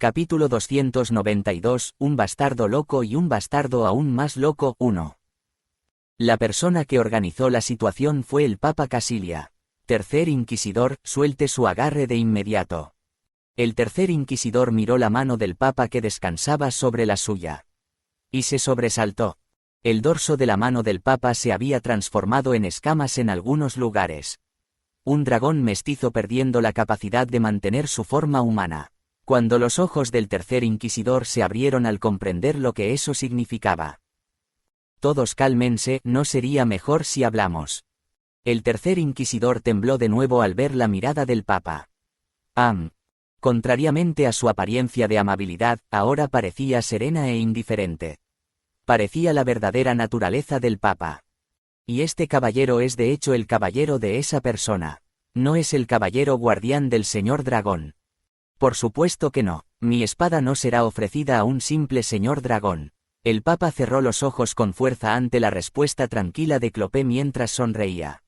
Capítulo 292, un bastardo loco y un bastardo aún más loco. 1. La persona que organizó la situación fue el Papa Casilia. Tercer inquisidor, suelte su agarre de inmediato. El tercer inquisidor miró la mano del Papa que descansaba sobre la suya. Y se sobresaltó. El dorso de la mano del Papa se había transformado en escamas en algunos lugares. Un dragón mestizo perdiendo la capacidad de mantener su forma humana. Cuando los ojos del tercer inquisidor se abrieron al comprender lo que eso significaba. Todos cálmense, ¿no sería mejor si hablamos? El tercer inquisidor tembló de nuevo al ver la mirada del Papa. Contrariamente a su apariencia de amabilidad, ahora parecía serena e indiferente. Parecía la verdadera naturaleza del Papa. Y este caballero es de hecho el caballero de esa persona. No es el caballero guardián del señor dragón. Por supuesto que no, mi espada no será ofrecida a un simple señor dragón. El Papa cerró los ojos con fuerza ante la respuesta tranquila de Clopé mientras sonreía.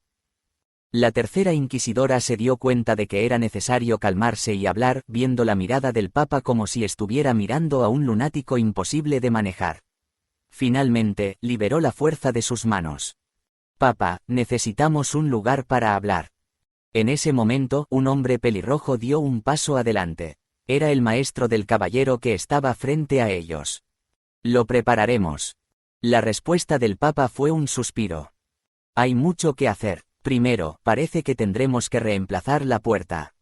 La tercera inquisidora se dio cuenta de que era necesario calmarse y hablar, viendo la mirada del Papa como si estuviera mirando a un lunático imposible de manejar. Finalmente, liberó la fuerza de sus manos. Papa, necesitamos un lugar para hablar. En ese momento, un hombre pelirrojo dio un paso adelante. Era el maestro del caballero que estaba frente a ellos. Lo prepararemos. La respuesta del Papa fue un suspiro. Hay mucho que hacer. Primero, parece que tendremos que reemplazar la puerta.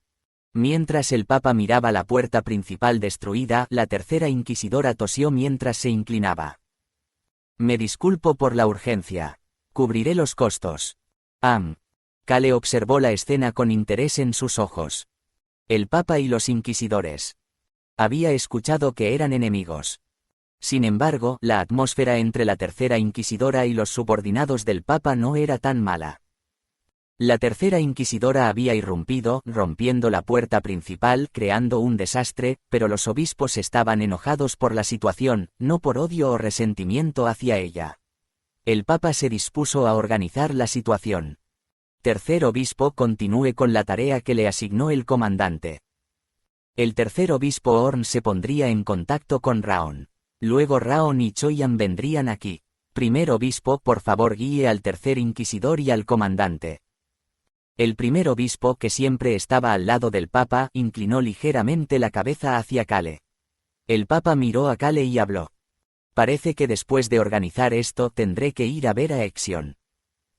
Mientras el Papa miraba la puerta principal destruida, la tercera inquisidora tosió mientras se inclinaba. Me disculpo por la urgencia. Cubriré los costos. Cale observó la escena con interés en sus ojos. El Papa y los inquisidores. Había escuchado que eran enemigos. Sin embargo, la atmósfera entre la tercera inquisidora y los subordinados del Papa no era tan mala. La tercera inquisidora había irrumpido, rompiendo la puerta principal, creando un desastre, pero los obispos estaban enojados por la situación, no por odio o resentimiento hacia ella. El Papa se dispuso a organizar la situación. Tercer obispo, continúe con la tarea que le asignó el comandante. El tercer obispo Orn se pondría en contacto con Raon. Luego Raon y Choyan vendrían aquí. Primer obispo, por favor guíe al tercer inquisidor y al comandante. El primer obispo, que siempre estaba al lado del Papa, inclinó ligeramente la cabeza hacia Cale. El Papa miró a Cale y habló. Parece que después de organizar esto tendré que ir a ver a Exion.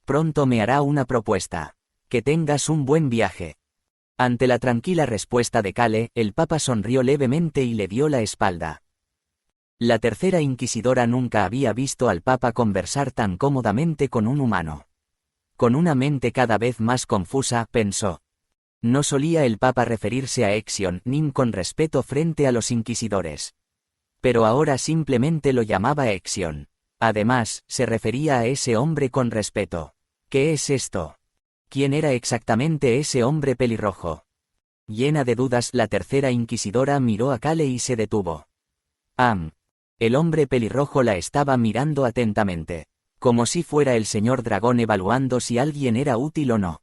Pronto me hará una propuesta. Que tengas un buen viaje. Ante la tranquila respuesta de Cale, el Papa sonrió levemente y le dio la espalda. La tercera inquisidora nunca había visto al Papa conversar tan cómodamente con un humano. Con una mente cada vez más confusa, pensó. No solía el Papa referirse a Exion Nim con respeto frente a los inquisidores. Pero ahora simplemente lo llamaba Exion. Además, se refería a ese hombre con respeto. ¿Qué es esto? ¿Quién era exactamente ese hombre pelirrojo? Llena de dudas, la tercera inquisidora miró a Cale y se detuvo. El hombre pelirrojo la estaba mirando atentamente. Como si fuera el señor dragón evaluando si alguien era útil o no.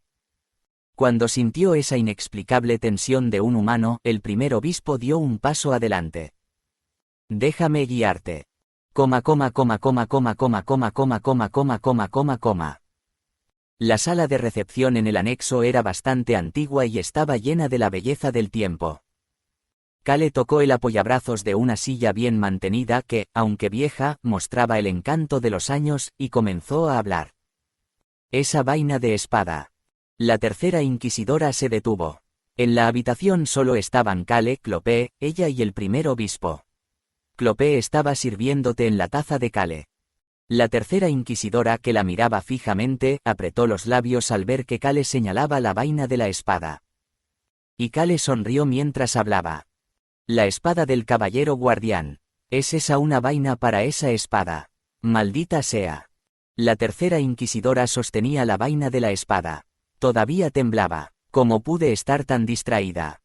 Cuando sintió esa inexplicable tensión de un humano, el primer obispo dio un paso adelante. Déjame guiarte. La sala de recepción en el anexo era bastante antigua y estaba llena de la belleza del tiempo. Cale tocó el apoyabrazos de una silla bien mantenida que, aunque vieja, mostraba el encanto de los años, y comenzó a hablar. Esa vaina de espada. La tercera inquisidora se detuvo. En la habitación solo estaban Cale, Clopé, ella y el primer obispo. Clopé estaba sirviéndote en la taza de Cale. La tercera inquisidora, que la miraba fijamente, apretó los labios al ver que Cale señalaba la vaina de la espada. Y Cale sonrió mientras hablaba. La espada del caballero guardián. ¿Es esa una vaina para esa espada? Maldita sea. La tercera inquisidora sostenía la vaina de la espada. Todavía temblaba. ¿Cómo pude estar tan distraída?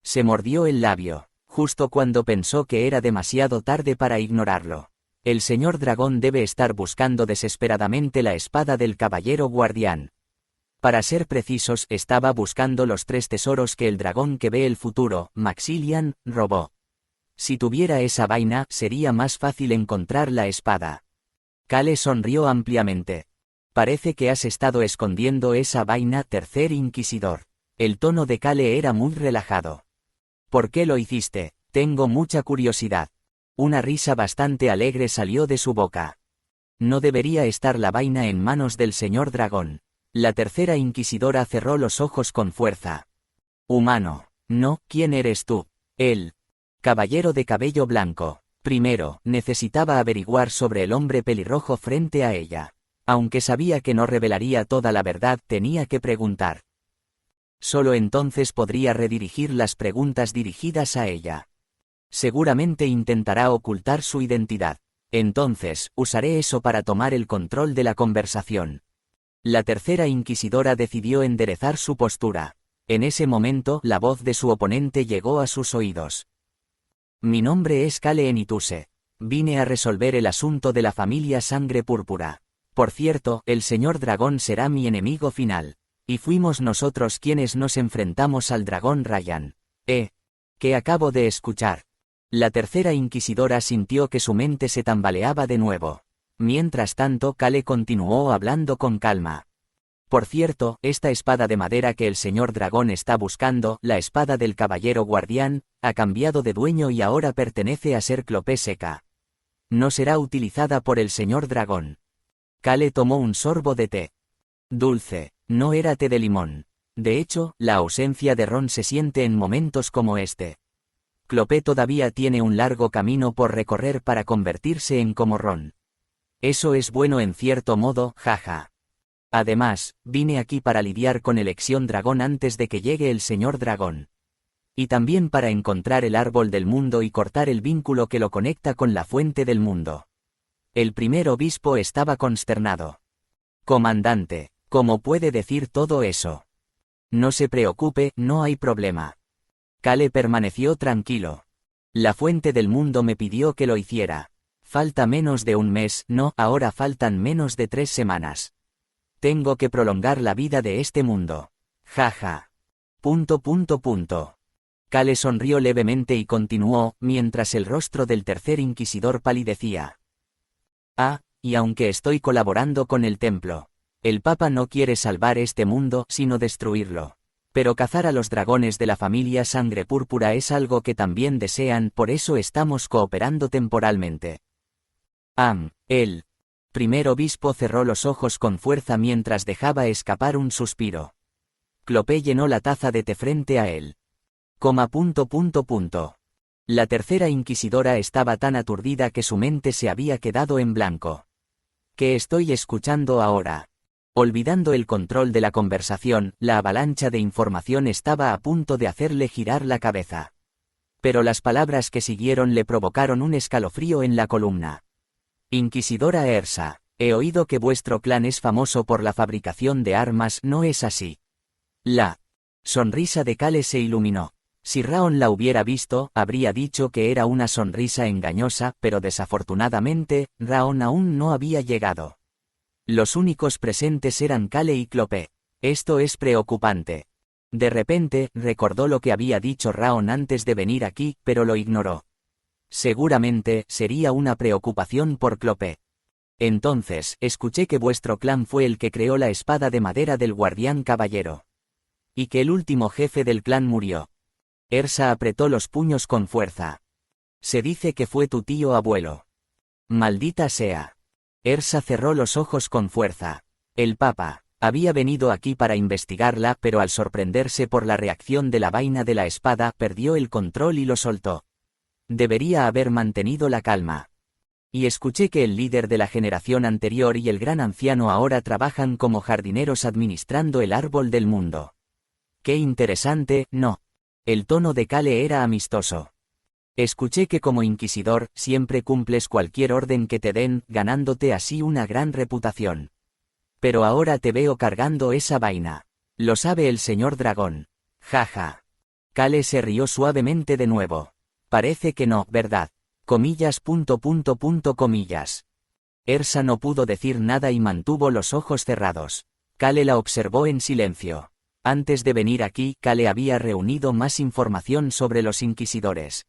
Se mordió el labio, justo cuando pensó que era demasiado tarde para ignorarlo. El señor dragón debe estar buscando desesperadamente la espada del caballero guardián. Para ser precisos, estaba buscando los 3 tesoros que el dragón que ve el futuro, Maxilian, robó. Si tuviera esa vaina, sería más fácil encontrar la espada. Kale sonrió ampliamente. Parece que has estado escondiendo esa vaina, tercer inquisidor. El tono de Kale era muy relajado. ¿Por qué lo hiciste? Tengo mucha curiosidad. Una risa bastante alegre salió de su boca. No debería estar la vaina en manos del señor dragón. La tercera inquisidora cerró los ojos con fuerza. Humano. No, ¿quién eres tú? Él. Caballero de cabello blanco. Primero, necesitaba averiguar sobre el hombre pelirrojo frente a ella. Aunque sabía que no revelaría toda la verdad, tenía que preguntar. Solo entonces podría redirigir las preguntas dirigidas a ella. Seguramente intentará ocultar su identidad. Entonces, usaré eso para tomar el control de la conversación. La tercera inquisidora decidió enderezar su postura. En ese momento, la voz de su oponente llegó a sus oídos. Mi nombre es Kale Enituse. Vine a resolver el asunto de la familia Sangre Púrpura. Por cierto, el señor dragón será mi enemigo final. Y fuimos nosotros quienes nos enfrentamos al dragón Ryan. ¿Qué acabo de escuchar? La tercera inquisidora sintió que su mente se tambaleaba de nuevo. Mientras tanto, Kale continuó hablando con calma. Por cierto, esta espada de madera que el señor dragón está buscando, la espada del caballero guardián, ha cambiado de dueño y ahora pertenece a Ser Clopé Seca. No será utilizada por el señor dragón. Kale tomó un sorbo de té. Dulce, no era té de limón. De hecho, la ausencia de ron se siente en momentos como este. Clopé todavía tiene un largo camino por recorrer para convertirse en como ron. Eso es bueno en cierto modo, jaja. Además, vine aquí para lidiar con Elección Dragón antes de que llegue el señor dragón. Y también para encontrar el árbol del mundo y cortar el vínculo que lo conecta con la fuente del mundo. El primer obispo estaba consternado. Comandante, ¿cómo puede decir todo eso? No se preocupe, no hay problema. Kale permaneció tranquilo. La fuente del mundo me pidió que lo hiciera. Falta menos de un mes, no, ahora faltan menos de 3 semanas. Tengo que prolongar la vida de este mundo. Jaja. Kale sonrió levemente y continuó, mientras el rostro del tercer inquisidor palidecía. Y aunque estoy colaborando con el templo, el Papa no quiere salvar este mundo, sino destruirlo. Pero cazar a los dragones de la familia Sangre Púrpura es algo que también desean, por eso estamos cooperando temporalmente. El primer obispo cerró los ojos con fuerza mientras dejaba escapar un suspiro. Clopé llenó la taza de té frente a él. La tercera inquisidora estaba tan aturdida que su mente se había quedado en blanco. ¿Qué estoy escuchando ahora? Olvidando el control de la conversación, la avalancha de información estaba a punto de hacerle girar la cabeza. Pero las palabras que siguieron le provocaron un escalofrío en la columna. Inquisidora Ersa, he oído que vuestro clan es famoso por la fabricación de armas, ¿no es así? La sonrisa de Kale se iluminó. Si Raon la hubiera visto, habría dicho que era una sonrisa engañosa, pero desafortunadamente, Raon aún no había llegado. Los únicos presentes eran Kale y Clopé. Esto es preocupante. De repente, recordó lo que había dicho Raon antes de venir aquí, pero lo ignoró. Seguramente, sería una preocupación por Clopé. Entonces, escuché que vuestro clan fue el que creó la espada de madera del guardián caballero. Y que el último jefe del clan murió. Ersa apretó los puños con fuerza. Se dice que fue tu tío abuelo. Maldita sea. Ersa cerró los ojos con fuerza. El Papa había venido aquí para investigarla, pero al sorprenderse por la reacción de la vaina de la espada, perdió el control y lo soltó. Debería haber mantenido la calma. Y escuché que el líder de la generación anterior y el gran anciano ahora trabajan como jardineros administrando el árbol del mundo. Qué interesante, ¿no? El tono de Kale era amistoso. Escuché que como inquisidor, siempre cumples cualquier orden que te den, ganándote así una gran reputación. Pero ahora te veo cargando esa vaina. Lo sabe el señor dragón. Jaja. Kale se rió suavemente de nuevo. Parece que no, ¿verdad? Comillas. Ersa no pudo decir nada y mantuvo los ojos cerrados. Kale la observó en silencio. Antes de venir aquí, Kale había reunido más información sobre los inquisidores.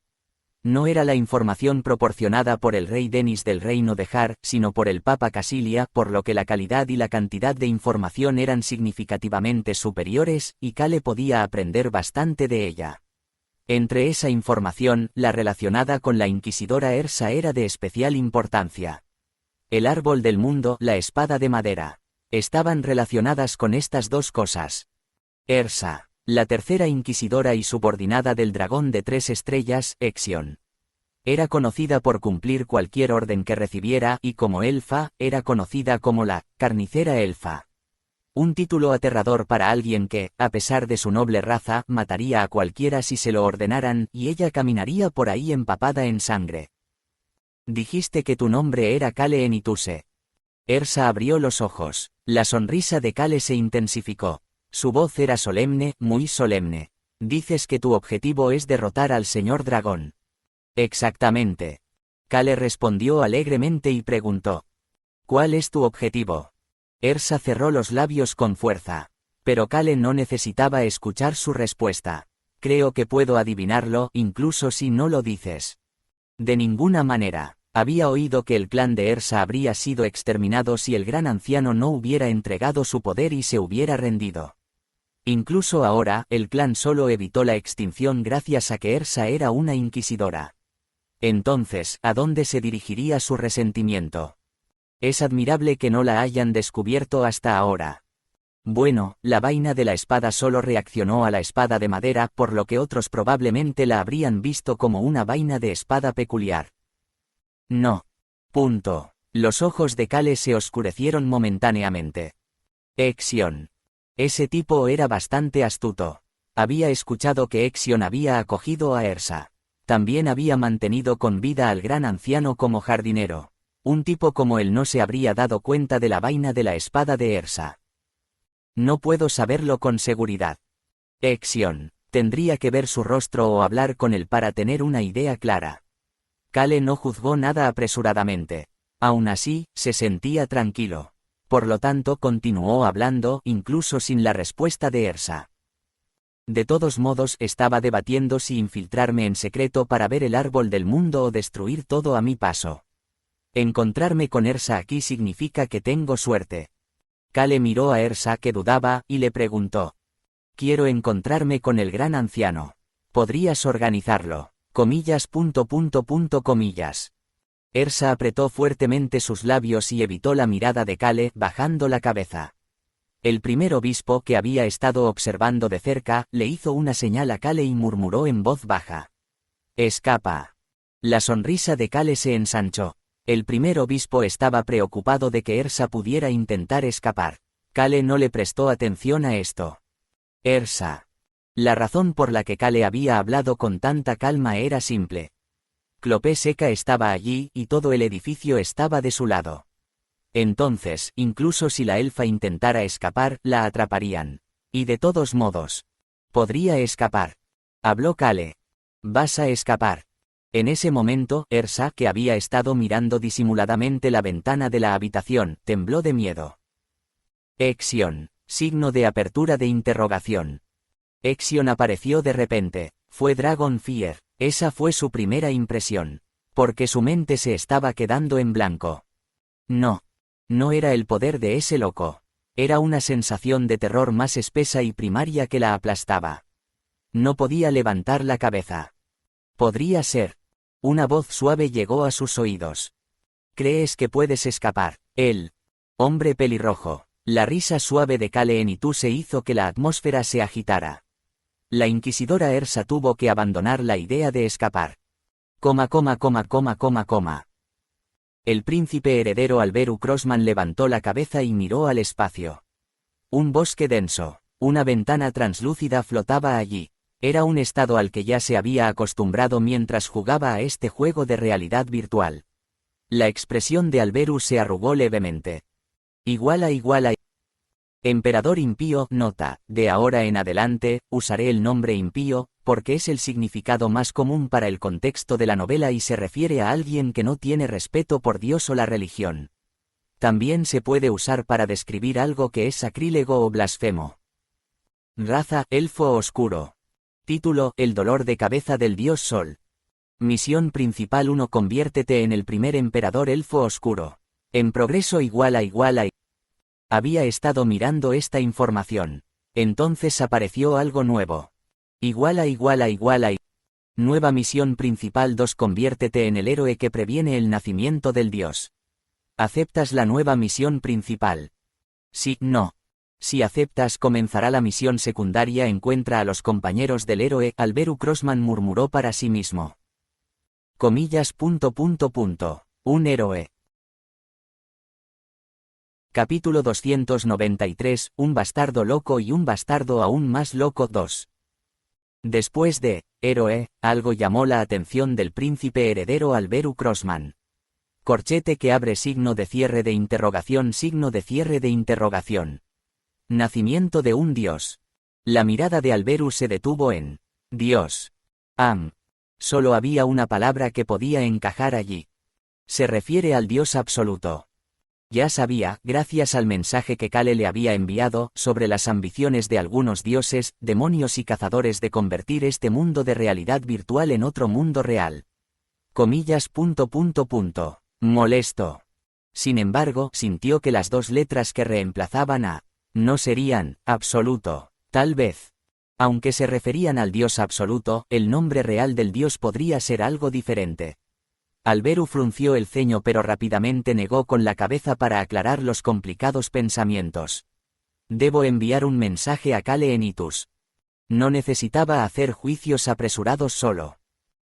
No era la información proporcionada por el rey Denis del reino de Har, sino por el Papa Casilia, por lo que la calidad y la cantidad de información eran significativamente superiores, y Kale podía aprender bastante de ella. Entre esa información, la relacionada con la inquisidora Ersa era de especial importancia. El árbol del mundo, la espada de madera, estaban relacionadas con estas dos cosas. Ersa, la tercera inquisidora y subordinada del dragón de 3 estrellas, Exion. Era conocida por cumplir cualquier orden que recibiera y como elfa, era conocida como la carnicera elfa. Un título aterrador para alguien que, a pesar de su noble raza, mataría a cualquiera si se lo ordenaran, y ella caminaría por ahí empapada en sangre. Dijiste que tu nombre era Kale Enituse. Ersa abrió los ojos. La sonrisa de Kale se intensificó. Su voz era solemne, muy solemne. Dices que tu objetivo es derrotar al señor dragón. Exactamente. Kale respondió alegremente y preguntó. ¿Cuál es tu objetivo? Ersa cerró los labios con fuerza. Pero Kale no necesitaba escuchar su respuesta. Creo que puedo adivinarlo, incluso si no lo dices. De ninguna manera. Había oído que el clan de Ersa habría sido exterminado si el gran anciano no hubiera entregado su poder y se hubiera rendido. Incluso ahora, el clan solo evitó la extinción gracias a que Ersa era una inquisidora. Entonces, ¿a dónde se dirigiría su resentimiento? Es admirable que no la hayan descubierto hasta ahora. Bueno, la vaina de la espada solo reaccionó a la espada de madera, por lo que otros probablemente la habrían visto como una vaina de espada peculiar. No. Punto. Los ojos de Kale se oscurecieron momentáneamente. Exion. Ese tipo era bastante astuto. Había escuchado que Exion había acogido a Ersa. También había mantenido con vida al gran anciano como jardinero. Un tipo como él no se habría dado cuenta de la vaina de la espada de Ersa. No puedo saberlo con seguridad. Exion. Tendría que ver su rostro o hablar con él para tener una idea clara. Kale no juzgó nada apresuradamente. Aún así, se sentía tranquilo. Por lo tanto, continuó hablando, incluso sin la respuesta de Ersa. De todos modos, estaba debatiendo si infiltrarme en secreto para ver el árbol del mundo o destruir todo a mi paso. Encontrarme con Ersa aquí significa que tengo suerte. Kale miró a Ersa que dudaba, y le preguntó. Quiero encontrarme con el gran anciano. ¿Podrías organizarlo? Comillas. Ersa apretó fuertemente sus labios y evitó la mirada de Kale, bajando la cabeza. El primer obispo que había estado observando de cerca, le hizo una señal a Kale y murmuró en voz baja. Escapa. La sonrisa de Kale se ensanchó. El primer obispo estaba preocupado de que Ersa pudiera intentar escapar. Kale no le prestó atención a esto. Ersa. La razón por la que Kale había hablado con tanta calma era simple. Clopé Seca estaba allí, y todo el edificio estaba de su lado. Entonces, incluso si la elfa intentara escapar, la atraparían. Y de todos modos. Podría escapar. Habló Kale. Vas a escapar. En ese momento, Ersa, que había estado mirando disimuladamente la ventana de la habitación, tembló de miedo. Exion. Signo de apertura de interrogación. Exion apareció de repente. Fue Dragonfire. Esa fue su primera impresión. Porque su mente se estaba quedando en blanco. No. No era el poder de ese loco. Era una sensación de terror más espesa y primaria que la aplastaba. No podía levantar la cabeza. Podría ser. Una voz suave llegó a sus oídos. ¿Crees que puedes escapar? El hombre pelirrojo. La risa suave de Kale Enituse hizo que la atmósfera se agitara. La inquisidora Ersa tuvo que abandonar la idea de escapar. El príncipe heredero Alberu Crossman levantó la cabeza y miró al espacio. Un bosque denso. Una ventana translúcida flotaba allí. Era un estado al que ya se había acostumbrado mientras jugaba a este juego de realidad virtual. La expresión de Alberu se arrugó levemente. Igual a. Emperador impío, nota, de ahora en adelante, usaré el nombre impío, porque es el significado más común para el contexto de la novela y se refiere a alguien que no tiene respeto por Dios o la religión. También se puede usar para describir algo que es sacrílego o blasfemo. Raza, elfo oscuro. Título, el dolor de cabeza del dios Sol. Misión principal 1. Conviértete en el primer emperador elfo oscuro. En progreso igual a. Había estado mirando esta información. Entonces apareció algo nuevo. Igual a. Nueva misión principal 2. Conviértete en el héroe que previene el nacimiento del dios. ¿Aceptas la nueva misión principal? Sí, no. Si aceptas, comenzará la misión secundaria. Encuentra a los compañeros del héroe. Alberu Crossman murmuró para sí mismo. Comillas. Un héroe. Capítulo 293, un bastardo loco y un bastardo aún más loco 2. Después de héroe, algo llamó la atención del príncipe heredero Alberu Crossman. Corchete que abre signo de cierre de interrogación. Nacimiento de un dios. La mirada de Alberu se detuvo en Dios. Solo había una palabra que podía encajar allí. Se refiere al Dios absoluto. Ya sabía, gracias al mensaje que Kale le había enviado, sobre las ambiciones de algunos dioses, demonios y cazadores de convertir este mundo de realidad virtual en otro mundo real. Comillas. Molesto. Sin embargo, sintió que las dos letras que reemplazaban a no serían absoluto, tal vez. Aunque se referían al Dios absoluto, el nombre real del Dios podría ser algo diferente. Alberu frunció el ceño pero rápidamente negó con la cabeza para aclarar los complicados pensamientos. Debo enviar un mensaje a Kale en Itus. No necesitaba hacer juicios apresurados solo.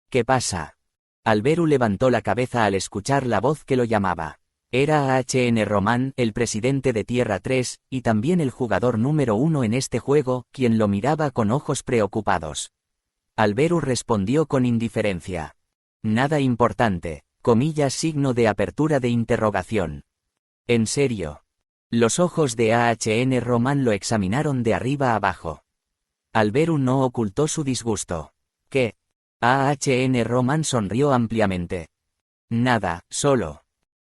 ¿Qué pasa? Alberu levantó la cabeza al escuchar la voz que lo llamaba. Era Ahn Roman, el presidente de Tierra 3, y también el jugador número 1 en este juego, quien lo miraba con ojos preocupados. Alberu respondió con indiferencia. Nada importante, comillas, signo de apertura de interrogación. ¿En serio? Los ojos de Ahn Roman lo examinaron de arriba a abajo. Alberu no ocultó su disgusto. ¿Qué? Ahn Roman sonrió ampliamente. Nada, solo.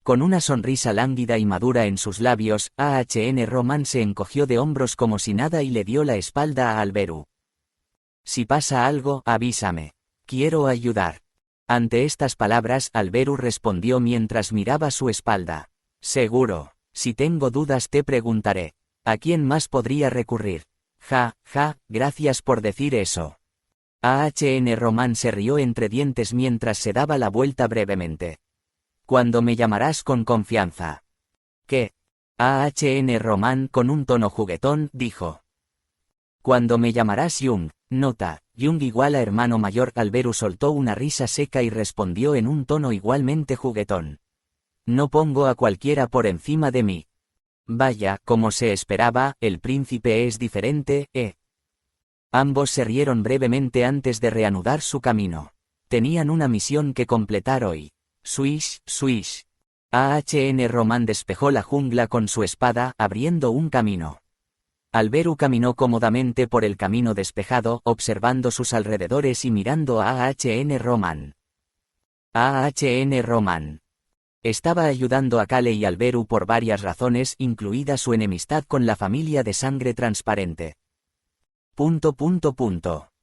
Con una sonrisa lánguida y madura en sus labios, Ahn Roman se encogió de hombros como si nada y le dio la espalda a Alberu. Si pasa algo, avísame. Quiero ayudar. Ante estas palabras, Alberu respondió mientras miraba su espalda. Seguro. Si tengo dudas te preguntaré. ¿A quién más podría recurrir? Gracias por decir eso. Ahn Roman se rió entre dientes mientras se daba la vuelta brevemente. Cuando me llamarás con confianza. ¿Qué? Ahn Roman con un tono juguetón dijo. Cuando me llamarás Jung. Nota, Jung igual a hermano mayor. Alberu soltó una risa seca y respondió en un tono igualmente juguetón. No pongo a cualquiera por encima de mí. Vaya, como se esperaba, el príncipe es diferente, ¿eh? Ambos se rieron brevemente antes de reanudar su camino. Tenían una misión que completar hoy. Swish, swish. Ahn Roman despejó la jungla con su espada, abriendo un camino. Alberu caminó cómodamente por el camino despejado, observando sus alrededores y mirando a Ahn Roman. Ahn Roman. Estaba ayudando a Kale y Alberu por varias razones, incluida su enemistad con la familia de sangre transparente.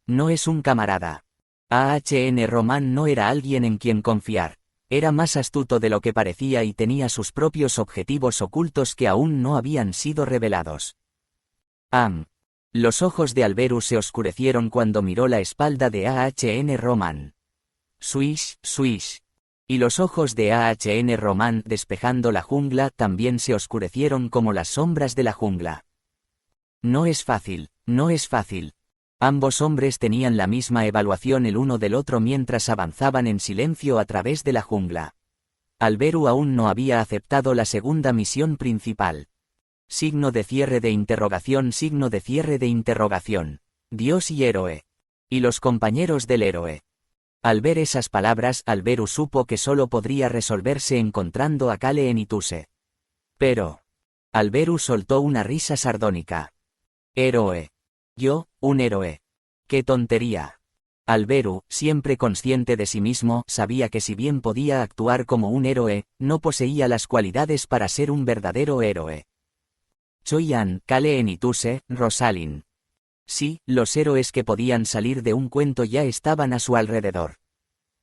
No es un camarada. Ahn Roman no era alguien en quien confiar. Era más astuto de lo que parecía y tenía sus propios objetivos ocultos que aún no habían sido revelados. Los ojos de Alberu se oscurecieron cuando miró la espalda de Ahn Roman. Swish, swish. Y los ojos de Ahn Roman, despejando la jungla, también se oscurecieron como las sombras de la jungla. No es fácil, no es fácil. Ambos hombres tenían la misma evaluación el uno del otro mientras avanzaban en silencio a través de la jungla. Alberu aún no había aceptado la segunda misión principal. Signo de cierre de interrogación. Dios y héroe. Y los compañeros del héroe. Al ver esas palabras, Alberu supo que solo podría resolverse encontrando a Kale en Ituse. Pero... Alberu soltó una risa sardónica. Héroe. Yo, un héroe. ¡Qué tontería! Alberu, siempre consciente de sí mismo, sabía que si bien podía actuar como un héroe, no poseía las cualidades para ser un verdadero héroe. Choyan, Kale en Ituse, Rosalind. Sí, los héroes que podían salir de un cuento ya estaban a su alrededor.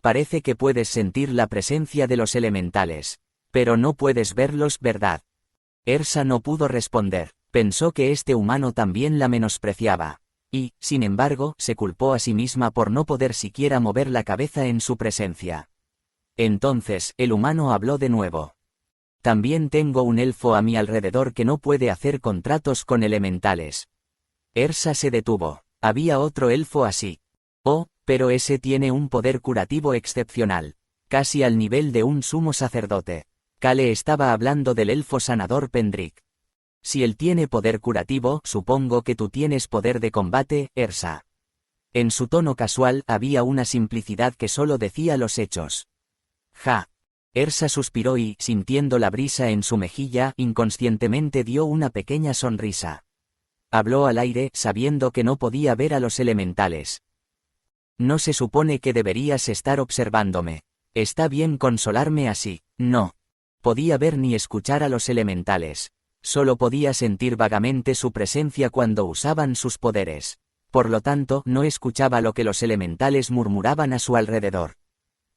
Parece que puedes sentir la presencia de los elementales. Pero no puedes verlos, ¿verdad? Ersa no pudo responder. Pensó que este humano también la menospreciaba. Y, sin embargo, se culpó a sí misma por no poder siquiera mover la cabeza en su presencia. Entonces, el humano habló de nuevo. También tengo un elfo a mi alrededor que no puede hacer contratos con elementales. Ersa se detuvo. Había otro elfo así. Oh, pero ese tiene un poder curativo excepcional. Casi al nivel de un sumo sacerdote. Kale estaba hablando del elfo sanador Pendrick. Si él tiene poder curativo, supongo que tú tienes poder de combate, Ersa. En su tono casual había una simplicidad que solo decía los hechos. Ja. Ersa suspiró y, sintiendo la brisa en su mejilla, inconscientemente dio una pequeña sonrisa. Habló al aire, sabiendo que no podía ver a los elementales. No se supone que deberías estar observándome. Está bien consolarme así, no. Podía ver ni escuchar a los elementales. Solo podía sentir vagamente su presencia cuando usaban sus poderes. Por lo tanto, no escuchaba lo que los elementales murmuraban a su alrededor.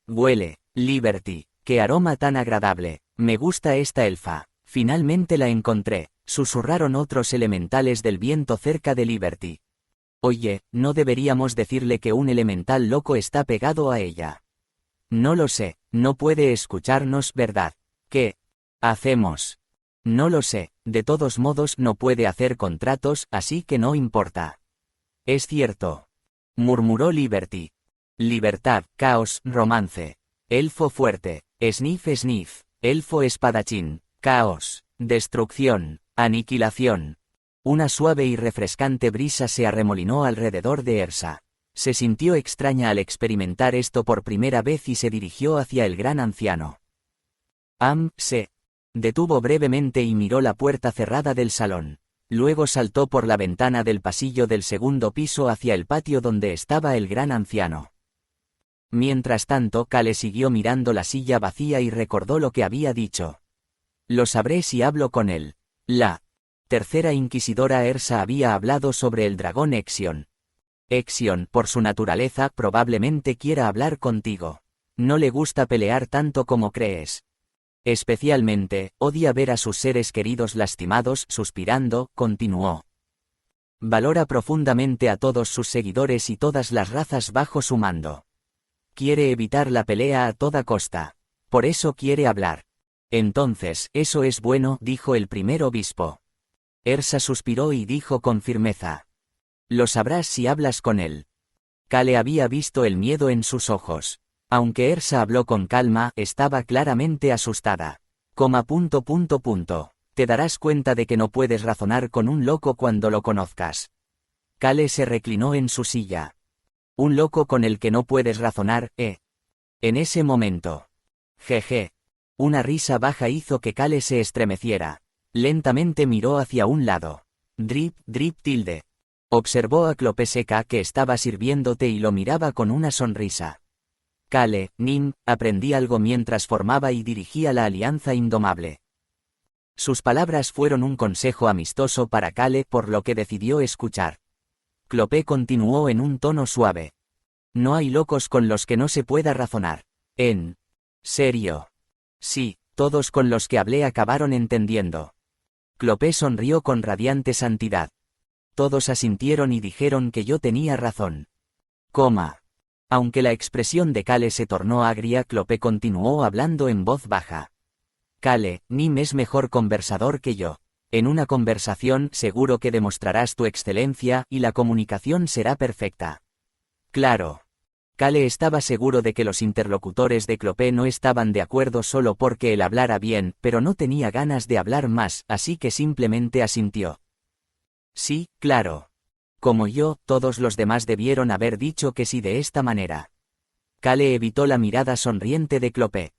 Huele, Liberty, qué aroma tan agradable. Me gusta esta elfa. Finalmente la encontré, susurraron otros elementales del viento cerca de Liberty. Oye, ¿no deberíamos decirle que un elemental loco está pegado a ella? No lo sé, no puede escucharnos, ¿verdad? ¿Qué hacemos? No lo sé, de todos modos no puede hacer contratos, así que no importa. Es cierto. Murmuró Liberty. Libertad, caos, romance. Elfo fuerte, sniff sniff, elfo espadachín, caos, destrucción, aniquilación. Una suave y refrescante brisa se arremolinó alrededor de Ersa. Se sintió extraña al experimentar esto por primera vez y se dirigió hacia el gran anciano. Se detuvo brevemente y miró la puerta cerrada del salón. Luego saltó por la ventana del pasillo del segundo piso hacia el patio donde estaba el gran anciano. Mientras tanto, Kale siguió mirando la silla vacía y recordó lo que había dicho. Lo sabré si hablo con él. La tercera inquisidora Ersa había hablado sobre el dragón Exion. Exion, por su naturaleza, probablemente quiera hablar contigo. No le gusta pelear tanto como crees. Especialmente, odia ver a sus seres queridos lastimados, suspirando, continuó. Valora profundamente a todos sus seguidores y todas las razas bajo su mando. Quiere evitar la pelea a toda costa. Por eso quiere hablar. Entonces, eso es bueno, dijo el primer obispo. Ersa suspiró y dijo con firmeza. Lo sabrás si hablas con él. Kale había visto el miedo en sus ojos. Aunque Ersa habló con calma, estaba claramente asustada. Te darás cuenta de que no puedes razonar con un loco cuando lo conozcas. Kale se reclinó en su silla. Un loco con el que no puedes razonar, En ese momento. Jeje. Una risa baja hizo que Kale se estremeciera. Lentamente miró hacia un lado. Drip, drip tilde. Observó a Clopeseka que estaba sirviéndote y lo miraba con una sonrisa. Kale, Nim, aprendí algo mientras formaba y dirigía la Alianza Indomable. Sus palabras fueron un consejo amistoso para Kale, por lo que decidió escuchar. Clopé continuó en un tono suave. No hay locos con los que no se pueda razonar. ¿En serio? Sí, todos con los que hablé acabaron entendiendo. Clopé sonrió con radiante santidad. Todos asintieron y dijeron que yo tenía razón. Aunque la expresión de Kale se tornó agria, Clopé continuó hablando en voz baja. Kale, Nim es mejor conversador que yo. En una conversación seguro que demostrarás tu excelencia y la comunicación será perfecta. Claro. Kale estaba seguro de que los interlocutores de Clopé no estaban de acuerdo solo porque él hablara bien, pero no tenía ganas de hablar más, así que simplemente asintió. Sí, claro. Como yo, todos los demás debieron haber dicho que sí de esta manera. Kale evitó la mirada sonriente de Clopé.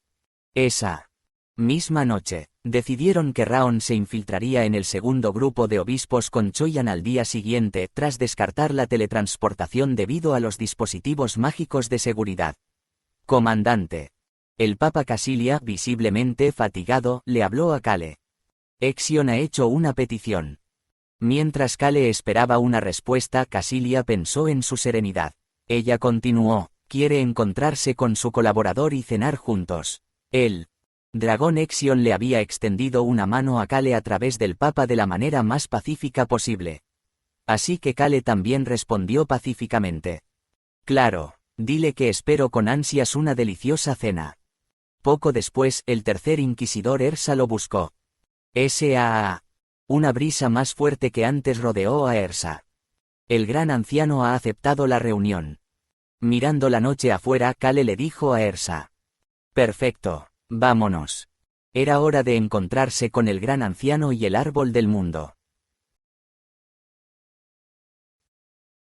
Esa misma noche, decidieron que Raon se infiltraría en el segundo grupo de obispos con Choyan al día siguiente, tras descartar la teletransportación debido a los dispositivos mágicos de seguridad. Comandante. El Papa Casilia, visiblemente fatigado, le habló a Kale. Exion ha hecho una petición. Mientras Kale esperaba una respuesta, Casilia pensó en su serenidad. Ella continuó, quiere encontrarse con su colaborador y cenar juntos. El dragón Exion le había extendido una mano a Kale a través del Papa de la manera más pacífica posible. Así que Kale también respondió pacíficamente. Claro, dile que espero con ansias una deliciosa cena. Poco después, el tercer inquisidor Ersa lo buscó. S.A.A. Una brisa más fuerte que antes rodeó a Ersa. El gran anciano ha aceptado la reunión. Mirando la noche afuera, Kale le dijo a Ersa. Perfecto, vámonos. Era hora de encontrarse con el gran anciano y el árbol del mundo.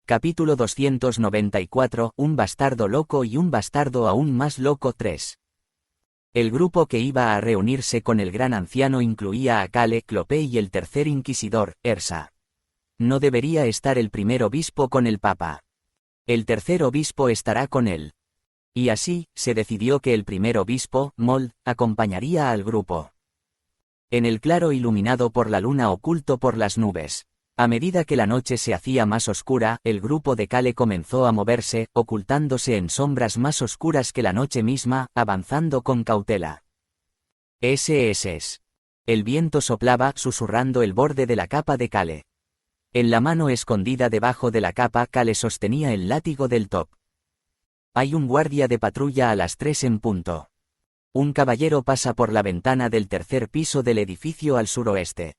Capítulo 294, Un bastardo loco y un bastardo aún más loco 3. El grupo que iba a reunirse con el gran anciano incluía a Kale, Clopé y el tercer inquisidor, Ersa. No debería estar el primer obispo con el Papa. El tercer obispo estará con él. Y así, se decidió que el primer obispo, Mold, acompañaría al grupo. En el claro iluminado por la luna oculto por las nubes. A medida que la noche se hacía más oscura, el grupo de Kale comenzó a moverse, ocultándose en sombras más oscuras que la noche misma, avanzando con cautela. El viento soplaba, susurrando el borde de la capa de Kale. En la mano escondida debajo de la capa, Kale sostenía el látigo del top. Hay un guardia de patrulla a las 3 en punto. Un caballero pasa por la ventana del tercer piso del edificio al suroeste.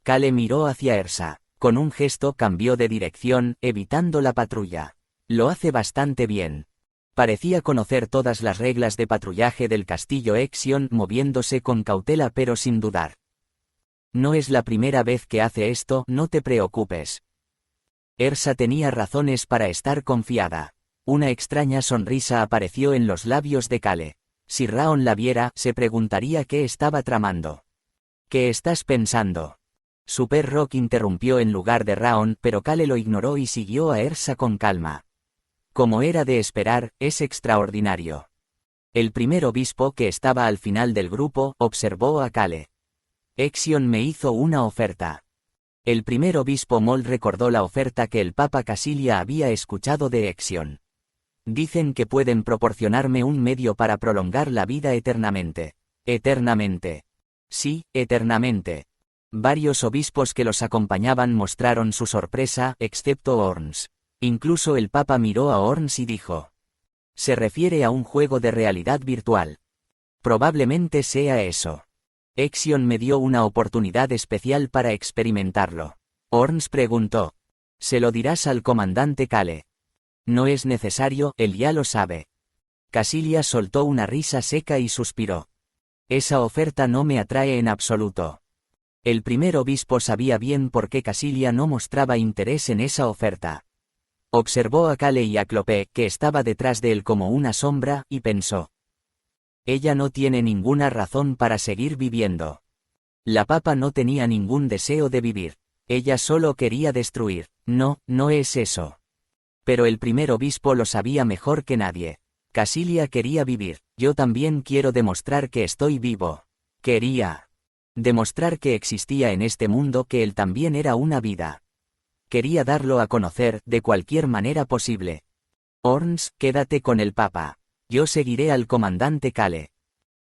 Kale miró hacia Ersa. Con un gesto cambió de dirección, evitando la patrulla. Lo hace bastante bien. Parecía conocer todas las reglas de patrullaje del castillo Exion, moviéndose con cautela pero sin dudar. No es la primera vez que hace esto, no te preocupes. Ersa tenía razones para estar confiada. Una extraña sonrisa apareció en los labios de Kale. Si Raon la viera, se preguntaría qué estaba tramando. ¿Qué estás pensando? Super Rock interrumpió en lugar de Raon, pero Kale lo ignoró y siguió a Ersa con calma. Como era de esperar, es extraordinario. El primer obispo, que estaba al final del grupo, observó a Kale. Exion me hizo una oferta. El primer obispo Mold recordó la oferta que el Papa Casilia había escuchado de Exion. Dicen que pueden proporcionarme un medio para prolongar la vida eternamente. Eternamente. Sí, eternamente. Varios obispos que los acompañaban mostraron su sorpresa, excepto Orns. Incluso el Papa miró a Orns y dijo: se refiere a un juego de realidad virtual. Probablemente sea eso. Exion me dio una oportunidad especial para experimentarlo. Orns preguntó: ¿se lo dirás al comandante Kale? No es necesario, él ya lo sabe. Casilia soltó una risa seca y suspiró. Esa oferta no me atrae en absoluto. El primer obispo sabía bien por qué Casilia no mostraba interés en esa oferta. Observó a Kale y a Clopé, que estaba detrás de él como una sombra, y pensó: ella no tiene ninguna razón para seguir viviendo. La Papa no tenía ningún deseo de vivir. Ella solo quería destruir. No, no es eso. Pero el primer obispo lo sabía mejor que nadie. Casilia quería vivir. Yo también quiero demostrar que estoy vivo. Quería demostrar que existía en este mundo, que él también era una vida. Quería darlo a conocer, de cualquier manera posible. Orns, quédate con el Papa. Yo seguiré al comandante Kale.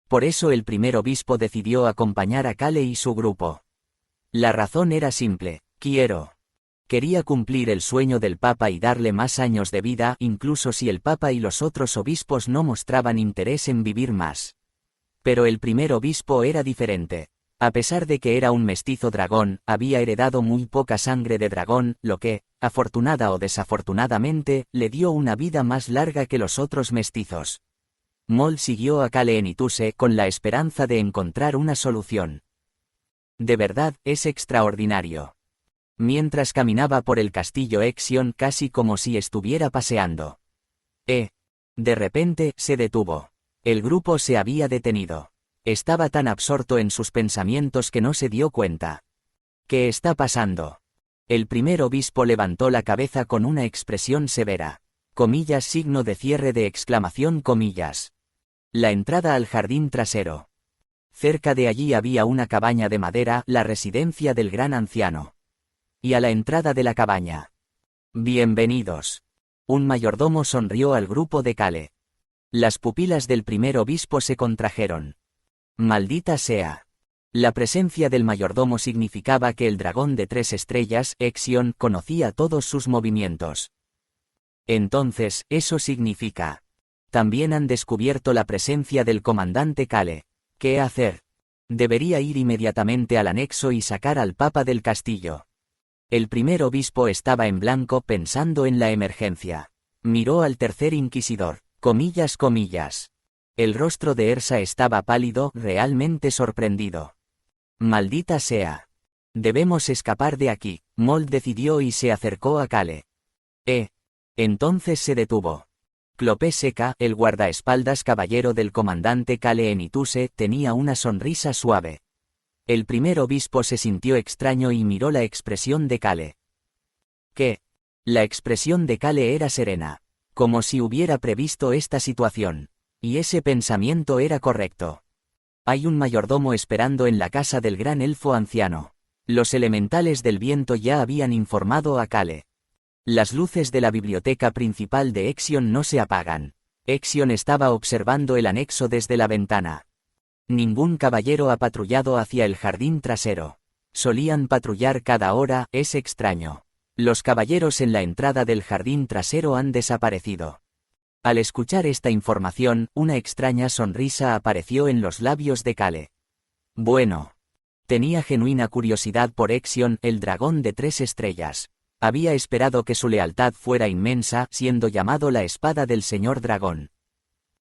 Por eso el primer obispo decidió acompañar a Kale y su grupo. La razón era simple: quería cumplir el sueño del Papa y darle más años de vida, incluso si el Papa y los otros obispos no mostraban interés en vivir más. Pero el primer obispo era diferente. A pesar de que era un mestizo dragón, había heredado muy poca sangre de dragón, lo que, afortunada o desafortunadamente, le dio una vida más larga que los otros mestizos. Mold siguió a Kale en Ituse con la esperanza de encontrar una solución. De verdad, es extraordinario. Mientras caminaba por el castillo Exion, casi como si estuviera paseando. De repente, se detuvo. El grupo se había detenido. Estaba tan absorto en sus pensamientos que no se dio cuenta. ¿Qué está pasando? El primer obispo levantó la cabeza con una expresión severa. Comillas, signo de cierre de exclamación, comillas. La entrada al jardín trasero. Cerca de allí había una cabaña de madera, la residencia del gran anciano. Y a la entrada de la cabaña. Bienvenidos. Un mayordomo sonrió al grupo de Kale. Las pupilas del primer obispo se contrajeron. Maldita sea. La presencia del mayordomo significaba que el dragón de 3 estrellas, Exion, conocía todos sus movimientos. Entonces, eso significa. También han descubierto la presencia del comandante Kale. ¿Qué hacer? Debería ir inmediatamente al anexo y sacar al papa del castillo. El primer obispo estaba en blanco pensando en la emergencia. Miró al tercer inquisidor. Comillas. El rostro de Ersa estaba pálido, realmente sorprendido. Maldita sea. Debemos escapar de aquí, Mold decidió y se acercó a Kale. Entonces se detuvo. Clopé Seca, el guardaespaldas caballero del comandante Kale Enituse, tenía una sonrisa suave. El primer obispo se sintió extraño y miró la expresión de Kale. ¿Qué? La expresión de Kale era serena, como si hubiera previsto esta situación. Y ese pensamiento era correcto. Hay un mayordomo esperando en la casa del gran elfo anciano. Los elementales del viento ya habían informado a Kale. Las luces de la biblioteca principal de Exion no se apagan. Exion estaba observando el anexo desde la ventana. Ningún caballero ha patrullado hacia el jardín trasero. Solían patrullar cada hora, es extraño. Los caballeros en la entrada del jardín trasero han desaparecido. Al escuchar esta información, una extraña sonrisa apareció en los labios de Kale. Bueno. Tenía genuina curiosidad por Exion, el dragón de 3 estrellas. Había esperado que su lealtad fuera inmensa, siendo llamado la espada del señor dragón.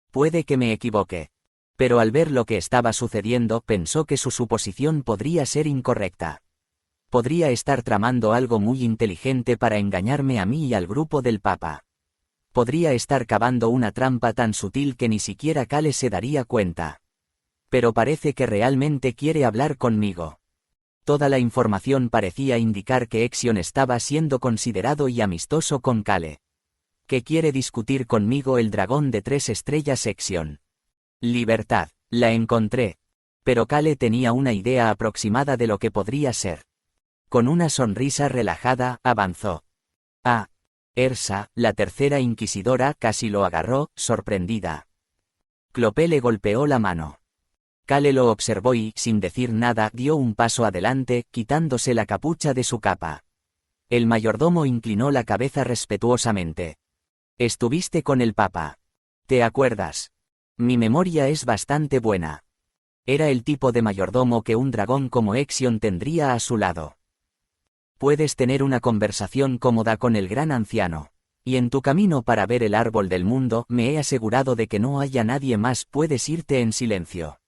Puede que me equivoque. Pero al ver lo que estaba sucediendo, pensó que su suposición podría ser incorrecta. Podría estar tramando algo muy inteligente para engañarme a mí y al grupo del Papa. Podría estar cavando una trampa tan sutil que ni siquiera Kale se daría cuenta. Pero parece que realmente quiere hablar conmigo. Toda la información parecía indicar que Exion estaba siendo considerado y amistoso con Kale. ¿Qué quiere discutir conmigo el dragón de 3 estrellas Exion? Libertad. La encontré. Pero Kale tenía una idea aproximada de lo que podría ser. Con una sonrisa relajada, avanzó. Ersa, la tercera inquisidora, casi lo agarró, sorprendida. Clopé le golpeó la mano. Kale lo observó y, sin decir nada, dio un paso adelante, quitándose la capucha de su capa. El mayordomo inclinó la cabeza respetuosamente. Estuviste con el Papa. ¿Te acuerdas? Mi memoria es bastante buena. Era el tipo de mayordomo que un dragón como Exion tendría a su lado. Puedes tener una conversación cómoda con el gran anciano. Y en tu camino para ver el árbol del mundo, me he asegurado de que no haya nadie más, puedes irte en silencio.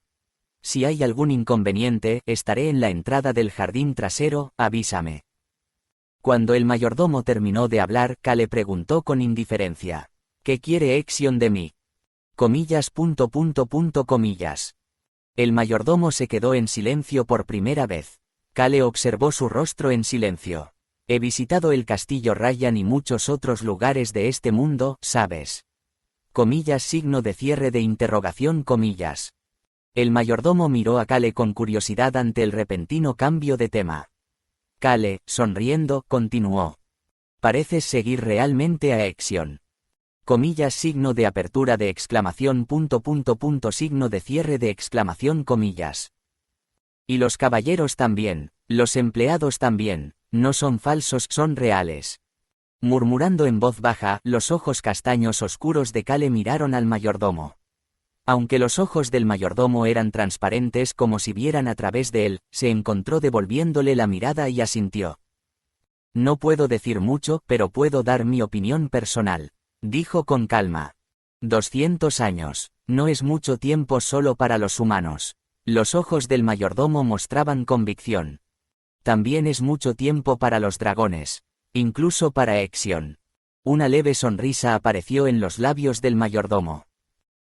Si hay algún inconveniente, estaré en la entrada del jardín trasero, avísame. Cuando el mayordomo terminó de hablar, Kale preguntó con indiferencia. ¿Qué quiere Exion de mí? Comillas. El mayordomo se quedó en silencio por primera vez. Kale observó su rostro en silencio. He visitado el castillo Ryan y muchos otros lugares de este mundo, ¿sabes? Comillas. Signo de cierre de interrogación. Comillas. El mayordomo miró a Kale con curiosidad ante el repentino cambio de tema. Kale, sonriendo, continuó. Pareces seguir realmente a Exion. Comillas. Signo de apertura de exclamación. Signo de cierre de exclamación. Comillas. Y los caballeros también, los empleados también, no son falsos, son reales. Murmurando en voz baja, los ojos castaños oscuros de Kale miraron al mayordomo. Aunque los ojos del mayordomo eran transparentes como si vieran a través de él, se encontró devolviéndole la mirada y asintió. No puedo decir mucho, pero puedo dar mi opinión personal, dijo con calma. 200 años, no es mucho tiempo solo para los humanos. Los ojos del mayordomo mostraban convicción. También es mucho tiempo para los dragones, incluso para Exion. Una leve sonrisa apareció en los labios del mayordomo.